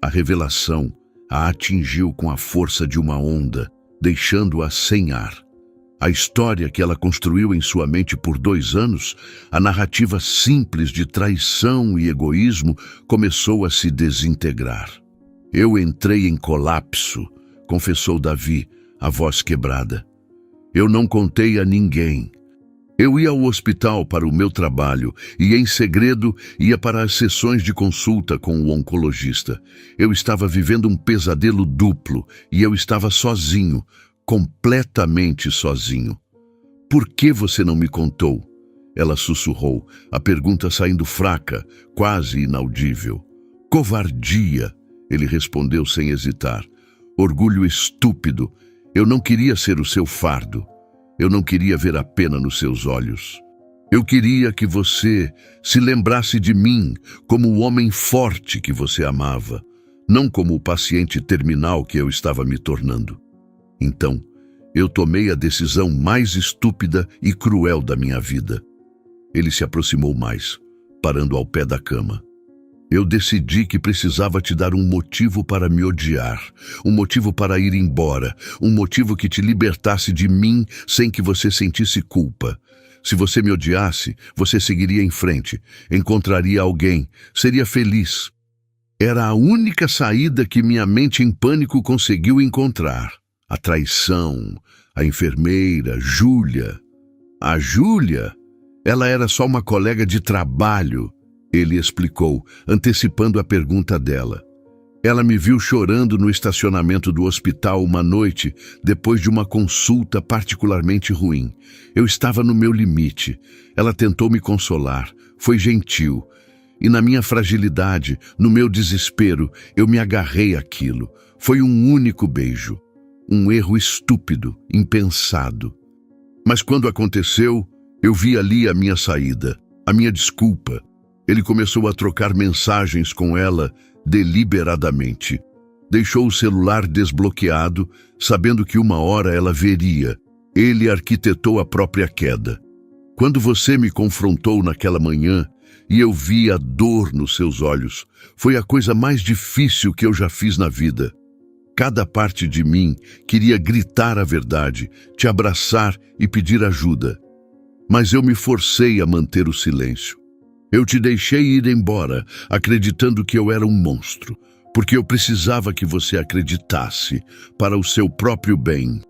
A revelação a atingiu com a força de uma onda, deixando-a sem ar. A história que ela construiu em sua mente por 2 anos, a narrativa simples de traição e egoísmo, começou a se desintegrar. Eu entrei em colapso, confessou Davi, a voz quebrada. Eu não contei a ninguém. Eu ia ao hospital para o meu trabalho e, em segredo, ia para as sessões de consulta com o oncologista. Eu estava vivendo um pesadelo duplo e eu estava sozinho, completamente sozinho. Por que você não me contou? Ela sussurrou, a pergunta saindo fraca, quase inaudível. Covardia, ele respondeu sem hesitar. Orgulho estúpido. Eu não queria ser o seu fardo. Eu não queria ver a pena nos seus olhos. Eu queria que você se lembrasse de mim como o homem forte que você amava, não como o paciente terminal que eu estava me tornando. Então, eu tomei a decisão mais estúpida e cruel da minha vida. Ele se aproximou mais, parando ao pé da cama. Eu decidi que precisava te dar um motivo para me odiar, um motivo para ir embora, um motivo que te libertasse de mim sem que você sentisse culpa. Se você me odiasse, você seguiria em frente, encontraria alguém, seria feliz. Era a única saída que minha mente em pânico conseguiu encontrar. A traição, a enfermeira, Júlia. A Júlia? Ela era só uma colega de trabalho. Ele explicou, antecipando a pergunta dela. Ela me viu chorando no estacionamento do hospital uma noite, depois de uma consulta particularmente ruim. Eu estava no meu limite. Ela tentou me consolar, foi gentil. E na minha fragilidade, no meu desespero, eu me agarrei àquilo. Foi um único beijo. Um erro estúpido, impensado. Mas quando aconteceu, eu vi ali a minha saída, a minha desculpa. Ele começou a trocar mensagens com ela deliberadamente. Deixou o celular desbloqueado, sabendo que uma hora ela veria. Ele arquitetou a própria queda. Quando você me confrontou naquela manhã e eu vi a dor nos seus olhos, foi a coisa mais difícil que eu já fiz na vida. Cada parte de mim queria gritar a verdade, te abraçar e pedir ajuda. Mas eu me forcei a manter o silêncio. Eu te deixei ir embora, acreditando que eu era um monstro, porque eu precisava que você acreditasse, para o seu próprio bem.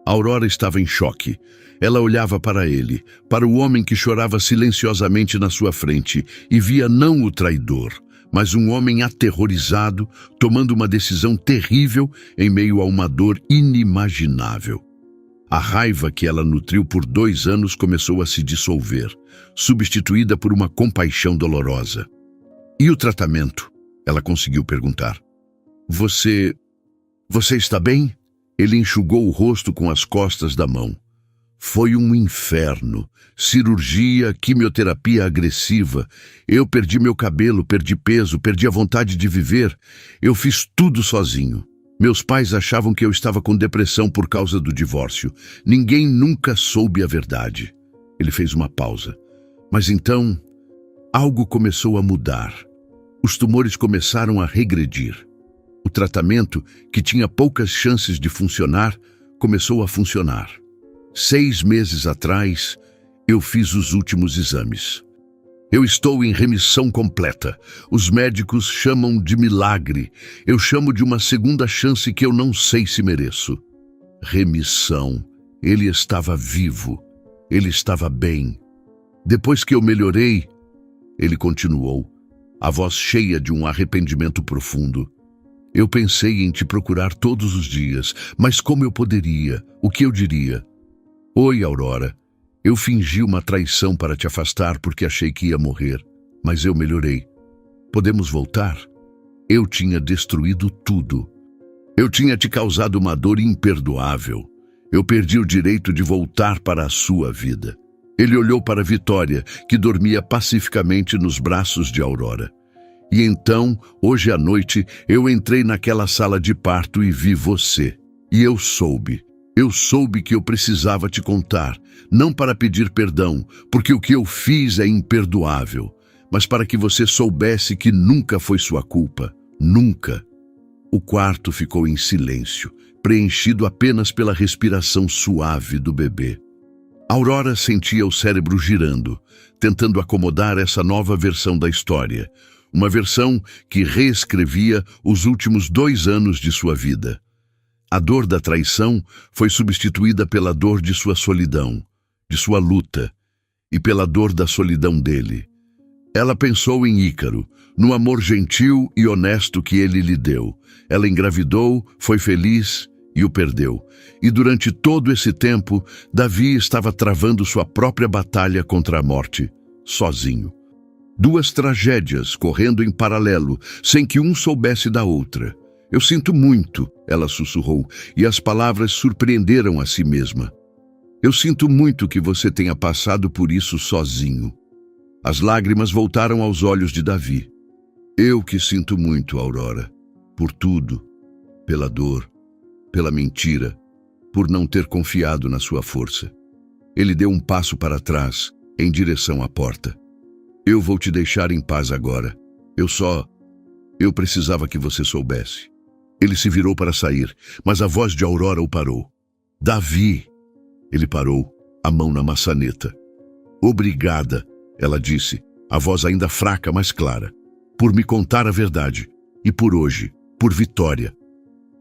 Aurora estava em choque. Ela olhava para ele, para o homem que chorava silenciosamente na sua frente, e via não o traidor, mas um homem aterrorizado, tomando uma decisão terrível em meio a uma dor inimaginável. A raiva que ela nutriu por 2 anos começou a se dissolver, substituída por uma compaixão dolorosa. E o tratamento? Ela conseguiu perguntar. Você está bem? Ele enxugou o rosto com as costas da mão. Foi um inferno. Cirurgia, quimioterapia agressiva. Eu perdi meu cabelo, perdi peso, perdi a vontade de viver. Eu fiz tudo sozinho. Meus pais achavam que eu estava com depressão por causa do divórcio. Ninguém nunca soube a verdade. Ele fez uma pausa. Mas então, algo começou a mudar. Os tumores começaram a regredir. O tratamento, que tinha poucas chances de funcionar, começou a funcionar. 6 meses atrás, eu fiz os últimos exames. Eu estou em remissão completa. Os médicos chamam de milagre. Eu chamo de uma segunda chance que eu não sei se mereço. Remissão. Ele estava vivo. Ele estava bem. Depois que eu melhorei, ele continuou, a voz cheia de um arrependimento profundo. Eu pensei em te procurar todos os dias, mas como eu poderia? O que eu diria? Oi, Aurora. Eu fingi uma traição para te afastar porque achei que ia morrer, mas eu melhorei. Podemos voltar? Eu tinha destruído tudo. Eu tinha te causado uma dor imperdoável. Eu perdi o direito de voltar para a sua vida. Ele olhou para Vitória, que dormia pacificamente nos braços de Aurora. E então, hoje à noite, eu entrei naquela sala de parto e vi você. E eu soube que eu precisava te contar, não para pedir perdão, porque o que eu fiz é imperdoável, mas para que você soubesse que nunca foi sua culpa, nunca. O quarto ficou em silêncio, preenchido apenas pela respiração suave do bebê. Aurora sentia o cérebro girando, tentando acomodar essa nova versão da história, uma versão que reescrevia os últimos 2 anos de sua vida. A dor da traição foi substituída pela dor de sua solidão, de sua luta, e pela dor da solidão dele. Ela pensou em Ícaro, no amor gentil e honesto que ele lhe deu. Ela engravidou, foi feliz e o perdeu. E durante todo esse tempo, Davi estava travando sua própria batalha contra a morte, sozinho. 2 tragédias correndo em paralelo, sem que um soubesse da outra. Eu sinto muito, ela sussurrou, e as palavras surpreenderam a si mesma. Eu sinto muito que você tenha passado por isso sozinho. As lágrimas voltaram aos olhos de Davi. Eu que sinto muito, Aurora, por tudo, pela dor, pela mentira, por não ter confiado na sua força. Ele deu um passo para trás, em direção à porta. Eu vou te deixar em paz agora. Eu precisava que você soubesse. Ele se virou para sair, mas a voz de Aurora o parou. Davi! Ele parou, a mão na maçaneta. Obrigada, ela disse, a voz ainda fraca, mas clara, por me contar a verdade, e por hoje, por Vitória.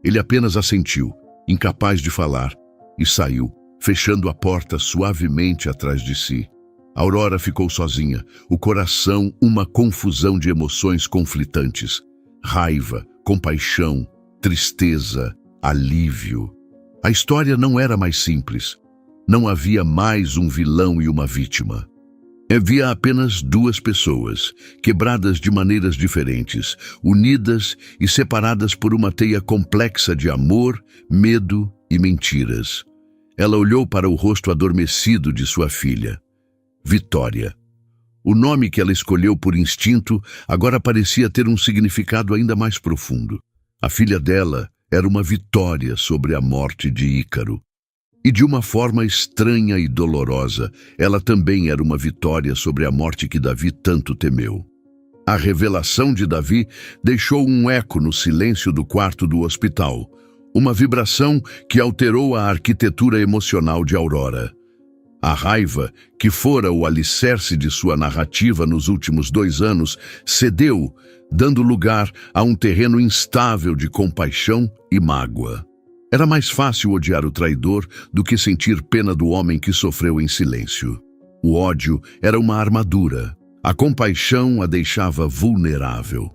Ele apenas assentiu, incapaz de falar, e saiu, fechando a porta suavemente atrás de si. Aurora ficou sozinha, o coração uma confusão de emoções conflitantes. Raiva, compaixão, tristeza, alívio. A história não era mais simples. Não havia mais um vilão e uma vítima. Havia apenas 2 pessoas, quebradas de maneiras diferentes, unidas e separadas por uma teia complexa de amor, medo e mentiras. Ela olhou para o rosto adormecido de sua filha. Vitória. O nome que ela escolheu por instinto agora parecia ter um significado ainda mais profundo. A filha dela era uma vitória sobre a morte de Ícaro. E de uma forma estranha e dolorosa, ela também era uma vitória sobre a morte que Davi tanto temeu. A revelação de Davi deixou um eco no silêncio do quarto do hospital, uma vibração que alterou a arquitetura emocional de Aurora. A raiva, que fora o alicerce de sua narrativa nos últimos 2 anos, cedeu, dando lugar a um terreno instável de compaixão e mágoa. Era mais fácil odiar o traidor do que sentir pena do homem que sofreu em silêncio. O ódio era uma armadura. A compaixão a deixava vulnerável.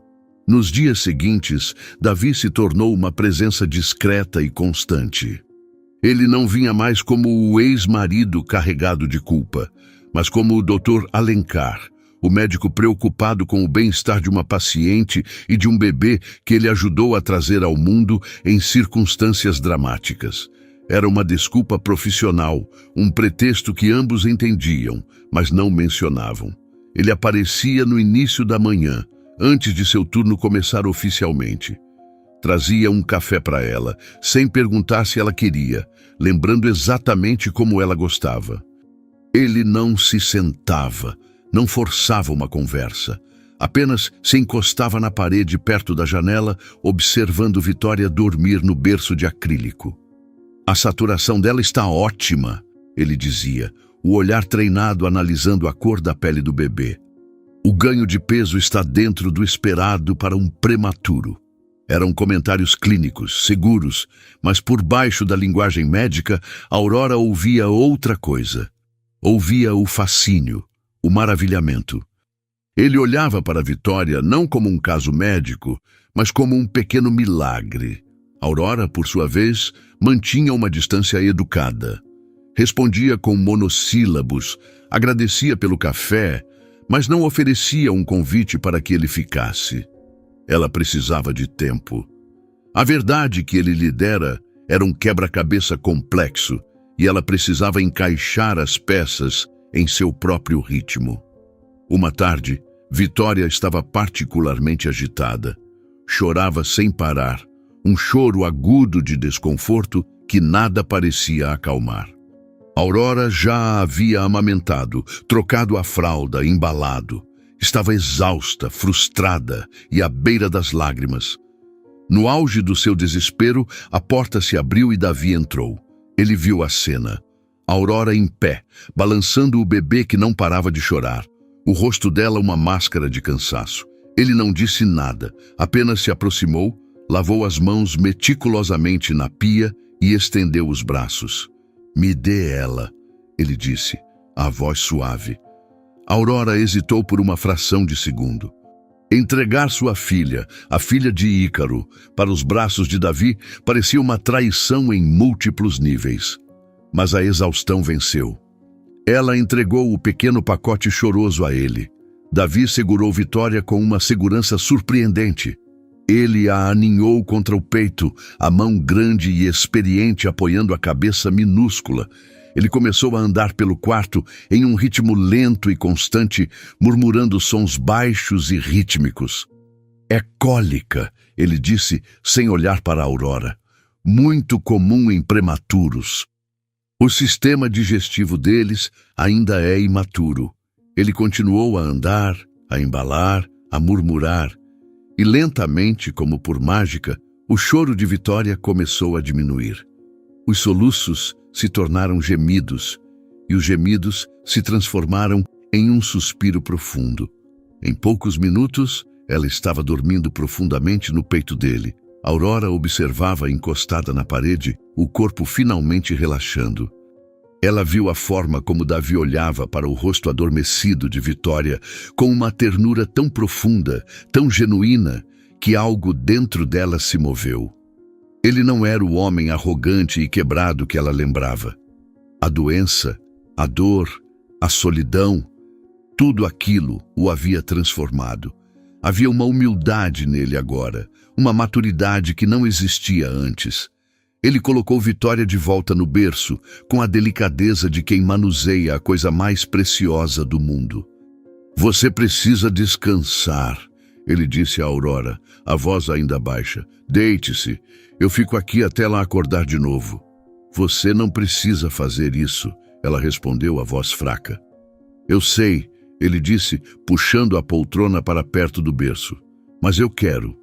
Nos dias seguintes, Davi se tornou uma presença discreta e constante. Ele não vinha mais como o ex-marido carregado de culpa, mas como o Dr. Alencar, o médico preocupado com o bem-estar de uma paciente e de um bebê que ele ajudou a trazer ao mundo em circunstâncias dramáticas. Era uma desculpa profissional, um pretexto que ambos entendiam, mas não mencionavam. Ele aparecia no início da manhã, antes de seu turno começar oficialmente. Trazia um café para ela, sem perguntar se ela queria, lembrando exatamente como ela gostava. Ele não se sentava, não forçava uma conversa. Apenas se encostava na parede perto da janela, observando Vitória dormir no berço de acrílico. A saturação dela está ótima, ele dizia, o olhar treinado analisando a cor da pele do bebê. O ganho de peso está dentro do esperado para um prematuro. Eram comentários clínicos, seguros, mas por baixo da linguagem médica, Aurora ouvia outra coisa. Ouvia o fascínio, o maravilhamento. Ele olhava para Vitória não como um caso médico, mas como um pequeno milagre. Aurora, por sua vez, mantinha uma distância educada. Respondia com monossílabos, agradecia pelo café, mas não oferecia um convite para que ele ficasse. Ela precisava de tempo. A verdade que ele lhe dera era um quebra-cabeça complexo e ela precisava encaixar as peças em seu próprio ritmo. Uma tarde, Vitória estava particularmente agitada. Chorava sem parar, um choro agudo de desconforto que nada parecia acalmar. Aurora já a havia amamentado, trocado a fralda, embalado. Estava exausta, frustrada e à beira das lágrimas. No auge do seu desespero, a porta se abriu e Davi entrou. Ele viu a cena. Aurora em pé, balançando o bebê que não parava de chorar. O rosto dela uma máscara de cansaço. Ele não disse nada, apenas se aproximou, lavou as mãos meticulosamente na pia e estendeu os braços. "Me dê ela", ele disse, a voz suave. Aurora hesitou por uma fração de segundo. Entregar sua filha, a filha de Ícaro, para os braços de Davi parecia uma traição em múltiplos níveis. Mas a exaustão venceu. Ela entregou o pequeno pacote choroso a ele. Davi segurou Vitória com uma segurança surpreendente. Ele a aninhou contra o peito, a mão grande e experiente apoiando a cabeça minúscula. Ele começou a andar pelo quarto em um ritmo lento e constante, murmurando sons baixos e rítmicos. "É cólica", ele disse, sem olhar para Aurora. "Muito comum em prematuros. O sistema digestivo deles ainda é imaturo." Ele continuou a andar, a embalar, a murmurar. E lentamente, como por mágica, o choro de Vitória começou a diminuir. Os soluços se tornaram gemidos, e os gemidos se transformaram em um suspiro profundo. Em poucos minutos, ela estava dormindo profundamente no peito dele. Aurora observava encostada na parede, o corpo finalmente relaxando. Ela viu a forma como Davi olhava para o rosto adormecido de Vitória, com uma ternura tão profunda, tão genuína, que algo dentro dela se moveu. Ele não era o homem arrogante e quebrado que ela lembrava. A doença, a dor, a solidão, tudo aquilo o havia transformado. Havia uma humildade nele agora, uma maturidade que não existia antes. Ele colocou Vitória de volta no berço, com a delicadeza de quem manuseia a coisa mais preciosa do mundo. Você precisa descansar, ele disse a Aurora, a voz ainda baixa. Deite-se, eu fico aqui até ela acordar de novo. Você não precisa fazer isso, ela respondeu, a voz fraca. Eu sei, ele disse, puxando a poltrona para perto do berço. Mas eu quero.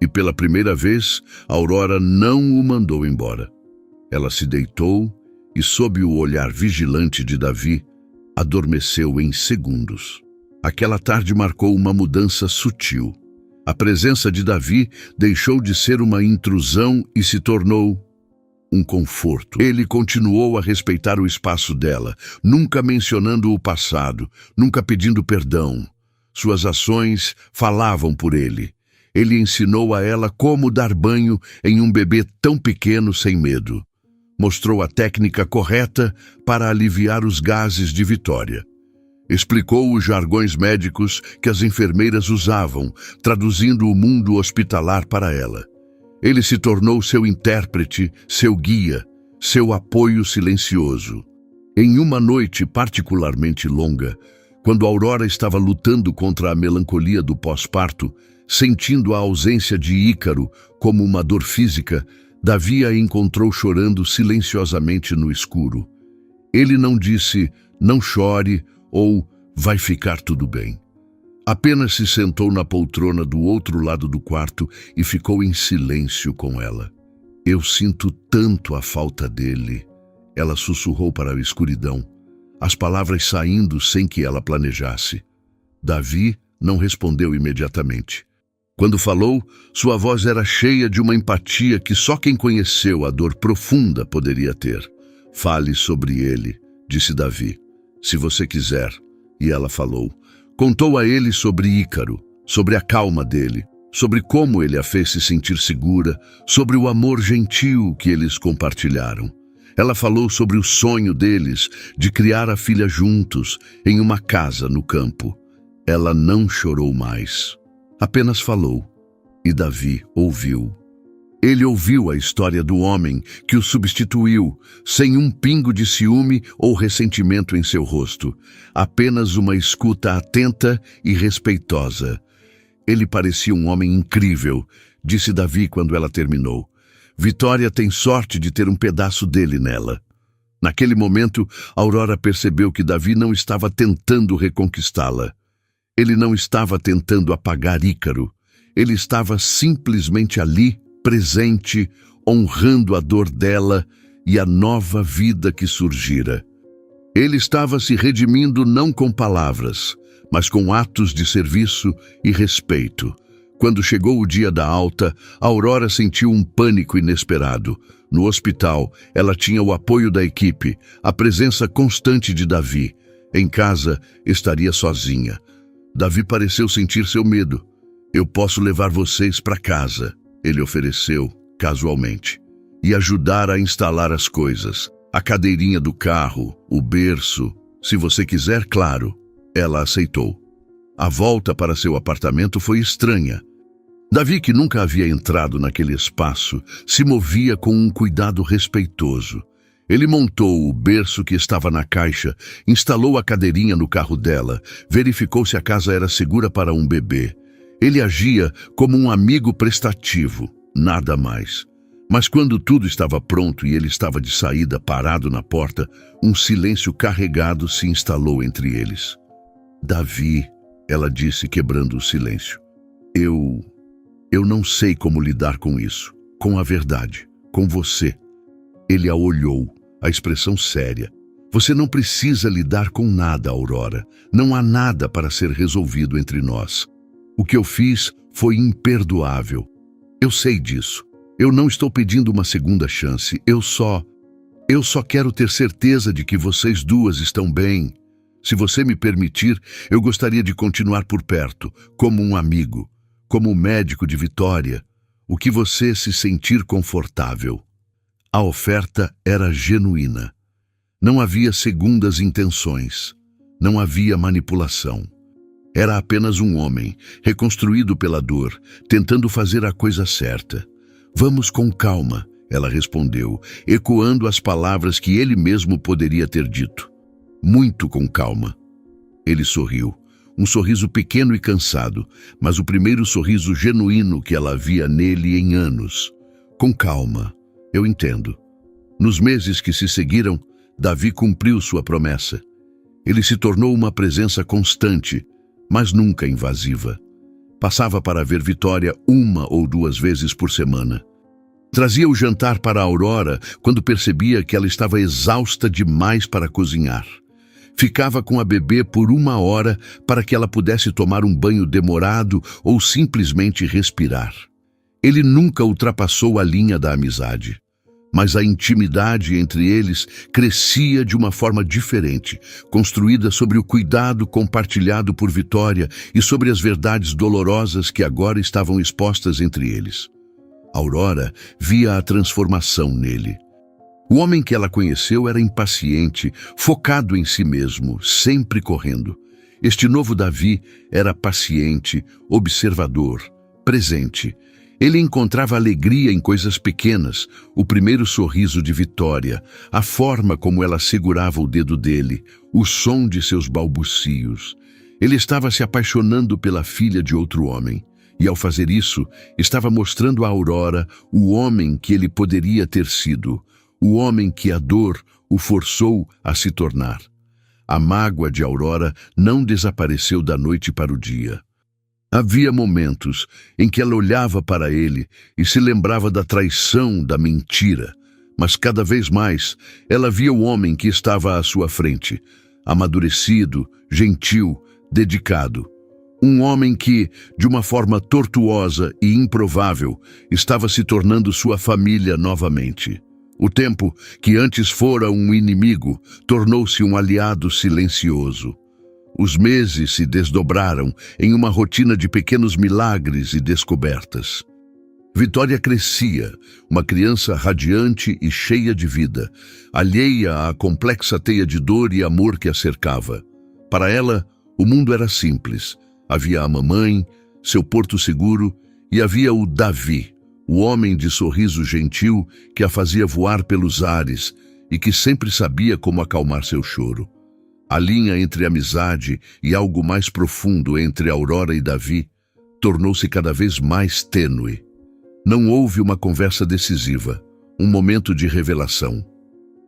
E pela primeira vez, Aurora não o mandou embora. Ela se deitou e, sob o olhar vigilante de Davi, adormeceu em segundos. Aquela tarde marcou uma mudança sutil. A presença de Davi deixou de ser uma intrusão e se tornou um conforto. Ele continuou a respeitar o espaço dela, nunca mencionando o passado, nunca pedindo perdão. Suas ações falavam por ele. Ele ensinou a ela como dar banho em um bebê tão pequeno sem medo. Mostrou a técnica correta para aliviar os gases de Vitória. Explicou os jargões médicos que as enfermeiras usavam, traduzindo o mundo hospitalar para ela. Ele se tornou seu intérprete, seu guia, seu apoio silencioso. Em uma noite particularmente longa, quando Aurora estava lutando contra a melancolia do pós-parto, sentindo a ausência de Ícaro como uma dor física, Davi a encontrou chorando silenciosamente no escuro. Ele não disse, não chore, ou vai ficar tudo bem. Apenas se sentou na poltrona do outro lado do quarto e ficou em silêncio com ela. Eu sinto tanto a falta dele, ela sussurrou para a escuridão, as palavras saindo sem que ela planejasse. Davi não respondeu imediatamente. Quando falou, sua voz era cheia de uma empatia que só quem conheceu a dor profunda poderia ter. Fale sobre ele, disse Davi, se você quiser. E ela falou. Contou a ele sobre Ícaro, sobre a calma dele, sobre como ele a fez se sentir segura, sobre o amor gentil que eles compartilharam. Ela falou sobre o sonho deles de criar a filha juntos, em uma casa no campo. Ela não chorou mais. Apenas falou, e Davi ouviu. Ele ouviu a história do homem que o substituiu, sem um pingo de ciúme ou ressentimento em seu rosto, apenas uma escuta atenta e respeitosa. Ele parecia um homem incrível, disse Davi quando ela terminou. Vitória tem sorte de ter um pedaço dele nela. Naquele momento, Aurora percebeu que Davi não estava tentando reconquistá-la. Ele não estava tentando apagar Ícaro. Ele estava simplesmente ali, presente, honrando a dor dela e a nova vida que surgira. Ele estava se redimindo não com palavras, mas com atos de serviço e respeito. Quando chegou o dia da alta, Aurora sentiu um pânico inesperado. No hospital, ela tinha o apoio da equipe, a presença constante de Davi. Em casa, estaria sozinha. Davi pareceu sentir seu medo. Eu posso levar vocês para casa, ele ofereceu, casualmente, e ajudar a instalar as coisas. A cadeirinha do carro, o berço, se você quiser, claro. Ela aceitou. A volta para seu apartamento foi estranha. Davi, que nunca havia entrado naquele espaço, se movia com um cuidado respeitoso. Ele montou o berço que estava na caixa, instalou a cadeirinha no carro dela, verificou se a casa era segura para um bebê. Ele agia como um amigo prestativo, nada mais. Mas quando tudo estava pronto e ele estava de saída parado na porta, um silêncio carregado se instalou entre eles. Davi, ela disse, quebrando o silêncio. Eu não sei como lidar com isso, com a verdade, com você. Ele a olhou, a expressão séria. Você não precisa lidar com nada, Aurora. Não há nada para ser resolvido entre nós. O que eu fiz foi imperdoável. Eu sei disso. Eu não estou pedindo uma segunda chance. Eu só quero ter certeza de que vocês duas estão bem. Se você me permitir, eu gostaria de continuar por perto, como um amigo, como um médico de Vitória, o que você se sentir confortável. A oferta era genuína. Não havia segundas intenções. Não havia manipulação. Era apenas um homem, reconstruído pela dor, tentando fazer a coisa certa. Vamos com calma, ela respondeu, ecoando as palavras que ele mesmo poderia ter dito. Muito com calma. Ele sorriu. Um sorriso pequeno e cansado, mas o primeiro sorriso genuíno que ela via nele em anos. Com calma, eu entendo. Nos meses que se seguiram, Davi cumpriu sua promessa. Ele se tornou uma presença constante, mas nunca invasiva. Passava para ver Vitória 1 ou 2 vezes por semana. Trazia o jantar para Aurora quando percebia que ela estava exausta demais para cozinhar. Ficava com a bebê por 1 hora para que ela pudesse tomar um banho demorado ou simplesmente respirar. Ele nunca ultrapassou a linha da amizade. Mas a intimidade entre eles crescia de uma forma diferente, construída sobre o cuidado compartilhado por Vitória e sobre as verdades dolorosas que agora estavam expostas entre eles. Aurora via a transformação nele. O homem que ela conheceu era impaciente, focado em si mesmo, sempre correndo. Este novo Davi era paciente, observador, presente. Ele encontrava alegria em coisas pequenas, o primeiro sorriso de Vitória, a forma como ela segurava o dedo dele, o som de seus balbucios. Ele estava se apaixonando pela filha de outro homem, e ao fazer isso, estava mostrando a Aurora o homem que ele poderia ter sido, o homem que a dor o forçou a se tornar. A mágoa de Aurora não desapareceu da noite para o dia. Havia momentos em que ela olhava para ele e se lembrava da traição, da mentira, mas cada vez mais ela via o homem que estava à sua frente, amadurecido, gentil, dedicado. Um homem que, de uma forma tortuosa e improvável, estava se tornando sua família novamente. O tempo, que antes fora um inimigo, tornou-se um aliado silencioso. Os meses se desdobraram em uma rotina de pequenos milagres e descobertas. Vitória crescia, uma criança radiante e cheia de vida, alheia à complexa teia de dor e amor que a cercava. Para ela, o mundo era simples. Havia a mamãe, seu porto seguro, e havia o Davi, o homem de sorriso gentil que a fazia voar pelos ares e que sempre sabia como acalmar seu choro. A linha entre amizade e algo mais profundo entre Aurora e Davi tornou-se cada vez mais tênue. Não houve uma conversa decisiva, um momento de revelação.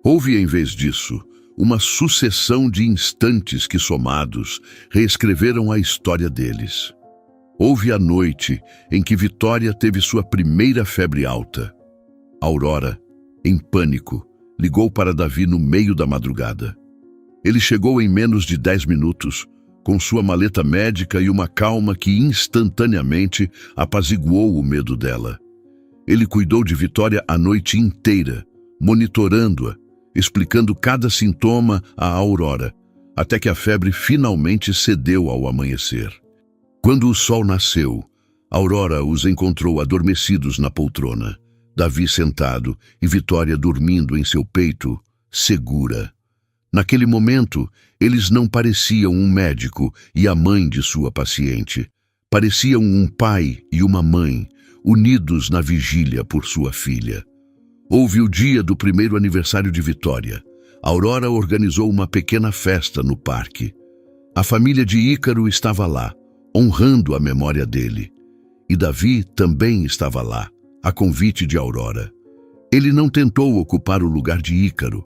Houve, em vez disso, uma sucessão de instantes que, somados, reescreveram a história deles. Houve a noite em que Vitória teve sua primeira febre alta. Aurora, em pânico, ligou para Davi no meio da madrugada. Ele chegou em menos de 10 minutos, com sua maleta médica e uma calma que instantaneamente apaziguou o medo dela. Ele cuidou de Vitória a noite inteira, monitorando-a, explicando cada sintoma à Aurora, até que a febre finalmente cedeu ao amanhecer. Quando o sol nasceu, Aurora os encontrou adormecidos na poltrona, Davi sentado e Vitória dormindo em seu peito, segura. Naquele momento, eles não pareciam um médico e a mãe de sua paciente. Pareciam um pai e uma mãe, unidos na vigília por sua filha. Houve o dia do primeiro aniversário de Vitória. Aurora organizou uma pequena festa no parque. A família de Ícaro estava lá, honrando a memória dele. E Davi também estava lá, a convite de Aurora. Ele não tentou ocupar o lugar de Ícaro.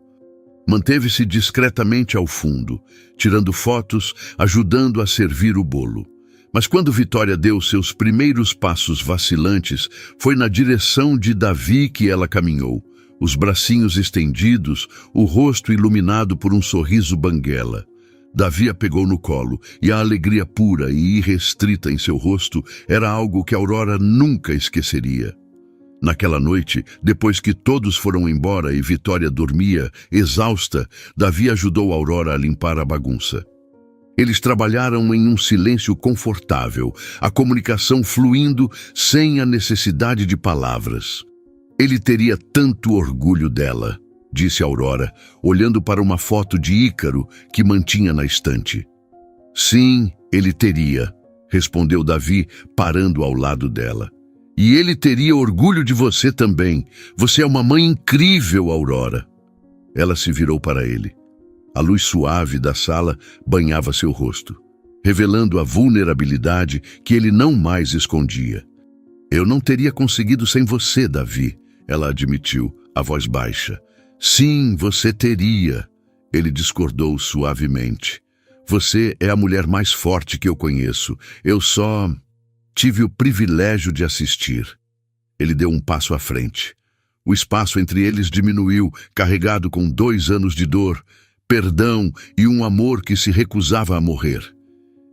Manteve-se discretamente ao fundo, tirando fotos, ajudando a servir o bolo. Mas quando Vitória deu seus primeiros passos vacilantes, foi na direção de Davi que ela caminhou, os bracinhos estendidos, o rosto iluminado por um sorriso banguela. Davi a pegou no colo, e a alegria pura e irrestrita em seu rosto era algo que Aurora nunca esqueceria. Naquela noite, depois que todos foram embora e Vitória dormia, exausta, Davi ajudou Aurora a limpar a bagunça. Eles trabalharam em um silêncio confortável, a comunicação fluindo sem a necessidade de palavras. Ele teria tanto orgulho dela, disse Aurora, olhando para uma foto de Ícaro que mantinha na estante. Sim, ele teria, respondeu Davi, parando ao lado dela. E ele teria orgulho de você também. Você é uma mãe incrível, Aurora. Ela se virou para ele. A luz suave da sala banhava seu rosto, revelando a vulnerabilidade que ele não mais escondia. Eu não teria conseguido sem você, Davi, ela admitiu, a voz baixa. Sim, você teria. Ele discordou suavemente. Você é a mulher mais forte que eu conheço. Eu só tive o privilégio de assistir. Ele deu um passo à frente. O espaço entre eles diminuiu, carregado com 2 anos de dor, perdão e um amor que se recusava a morrer.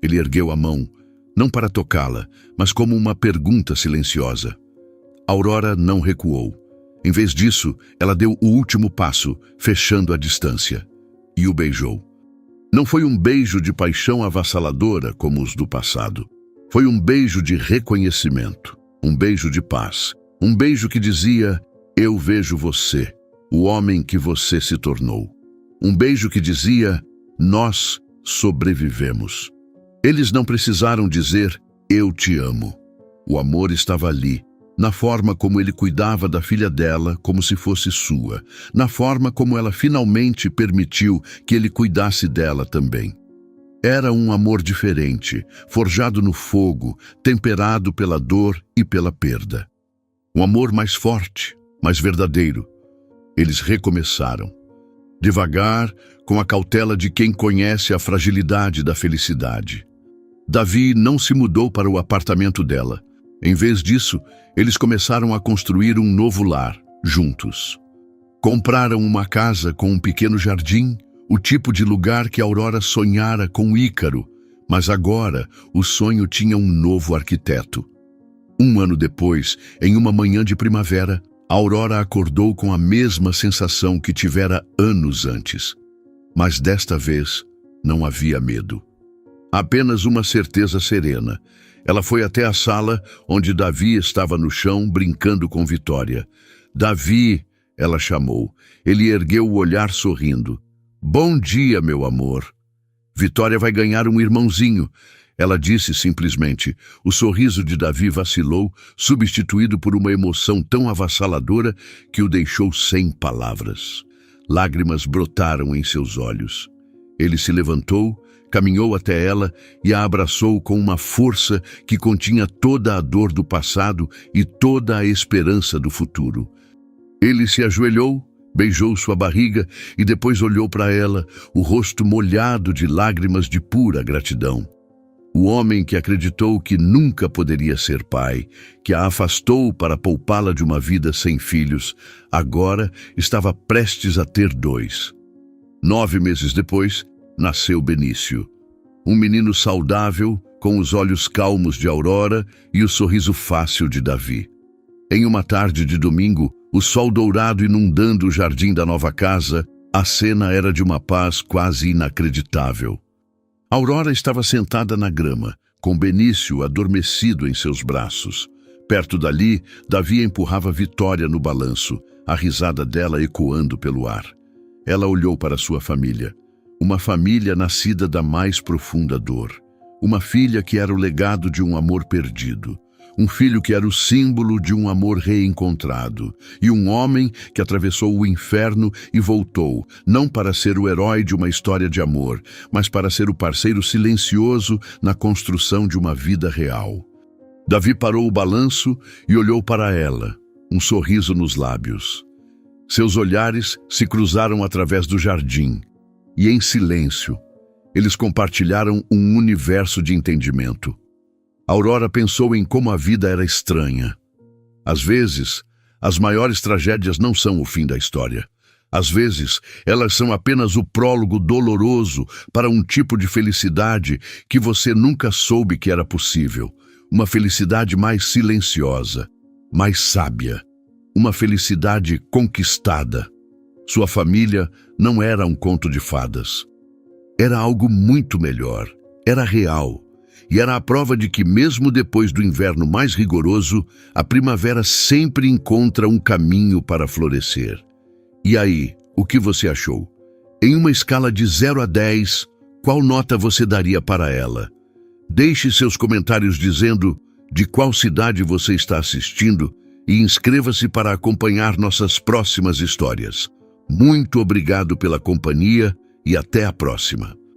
Ele ergueu a mão, não para tocá-la, mas como uma pergunta silenciosa. Aurora não recuou. Em vez disso, ela deu o último passo, fechando a distância, e o beijou. Não foi um beijo de paixão avassaladora como os do passado. Foi um beijo de reconhecimento, um beijo de paz, um beijo que dizia: eu vejo você, o homem que você se tornou. Um beijo que dizia: nós sobrevivemos. Eles não precisaram dizer: eu te amo. O amor estava ali, na forma como ele cuidava da filha dela como se fosse sua, na forma como ela finalmente permitiu que ele cuidasse dela também. Era um amor diferente, forjado no fogo, temperado pela dor e pela perda. Um amor mais forte, mais verdadeiro. Eles recomeçaram. Devagar, com a cautela de quem conhece a fragilidade da felicidade. Davi não se mudou para o apartamento dela. Em vez disso, eles começaram a construir um novo lar, juntos. Compraram uma casa com um pequeno jardim, o tipo de lugar que Aurora sonhara com Ícaro, mas agora o sonho tinha um novo arquiteto. 1 ano depois, em uma manhã de primavera, Aurora acordou com a mesma sensação que tivera anos antes. Mas desta vez, não havia medo. Apenas uma certeza serena. Ela foi até a sala, onde Davi estava no chão, brincando com Vitória. Davi, ela chamou. Ele ergueu o olhar sorrindo. Bom dia, meu amor. Vitória vai ganhar um irmãozinho. Ela disse simplesmente. O sorriso de Davi vacilou, substituído por uma emoção tão avassaladora que o deixou sem palavras. Lágrimas brotaram em seus olhos. Ele se levantou, caminhou até ela e a abraçou com uma força que continha toda a dor do passado e toda a esperança do futuro. Ele se ajoelhou, beijou sua barriga e depois olhou para ela, o rosto molhado de lágrimas de pura gratidão. O homem que acreditou que nunca poderia ser pai, que a afastou para poupá-la de uma vida sem filhos, agora estava prestes a ter 2. 9 meses depois, nasceu Benício. Um menino saudável, com os olhos calmos de Aurora e o sorriso fácil de Davi. Em uma tarde de domingo, o sol dourado inundando o jardim da nova casa, a cena era de uma paz quase inacreditável. Aurora estava sentada na grama, com Benício adormecido em seus braços. Perto dali, Davi empurrava Vitória no balanço, a risada dela ecoando pelo ar. Ela olhou para sua família. Uma família nascida da mais profunda dor. Uma filha que era o legado de um amor perdido. Um filho que era o símbolo de um amor reencontrado. E um homem que atravessou o inferno e voltou, não para ser o herói de uma história de amor, mas para ser o parceiro silencioso na construção de uma vida real. Davi parou o balanço e olhou para ela, um sorriso nos lábios. Seus olhares se cruzaram através do jardim. E em silêncio, eles compartilharam um universo de entendimento. Aurora pensou em como a vida era estranha. Às vezes, as maiores tragédias não são o fim da história. Às vezes, elas são apenas o prólogo doloroso para um tipo de felicidade que você nunca soube que era possível. Uma felicidade mais silenciosa, mais sábia. Uma felicidade conquistada. Sua família não era um conto de fadas. Era algo muito melhor. Era real. E era a prova de que, mesmo depois do inverno mais rigoroso, a primavera sempre encontra um caminho para florescer. E aí, o que você achou? Em uma escala de 0 a 10, qual nota você daria para ela? Deixe seus comentários dizendo: de qual cidade você está assistindo e inscreva-se para acompanhar nossas próximas histórias. Muito obrigado pela companhia e até a próxima.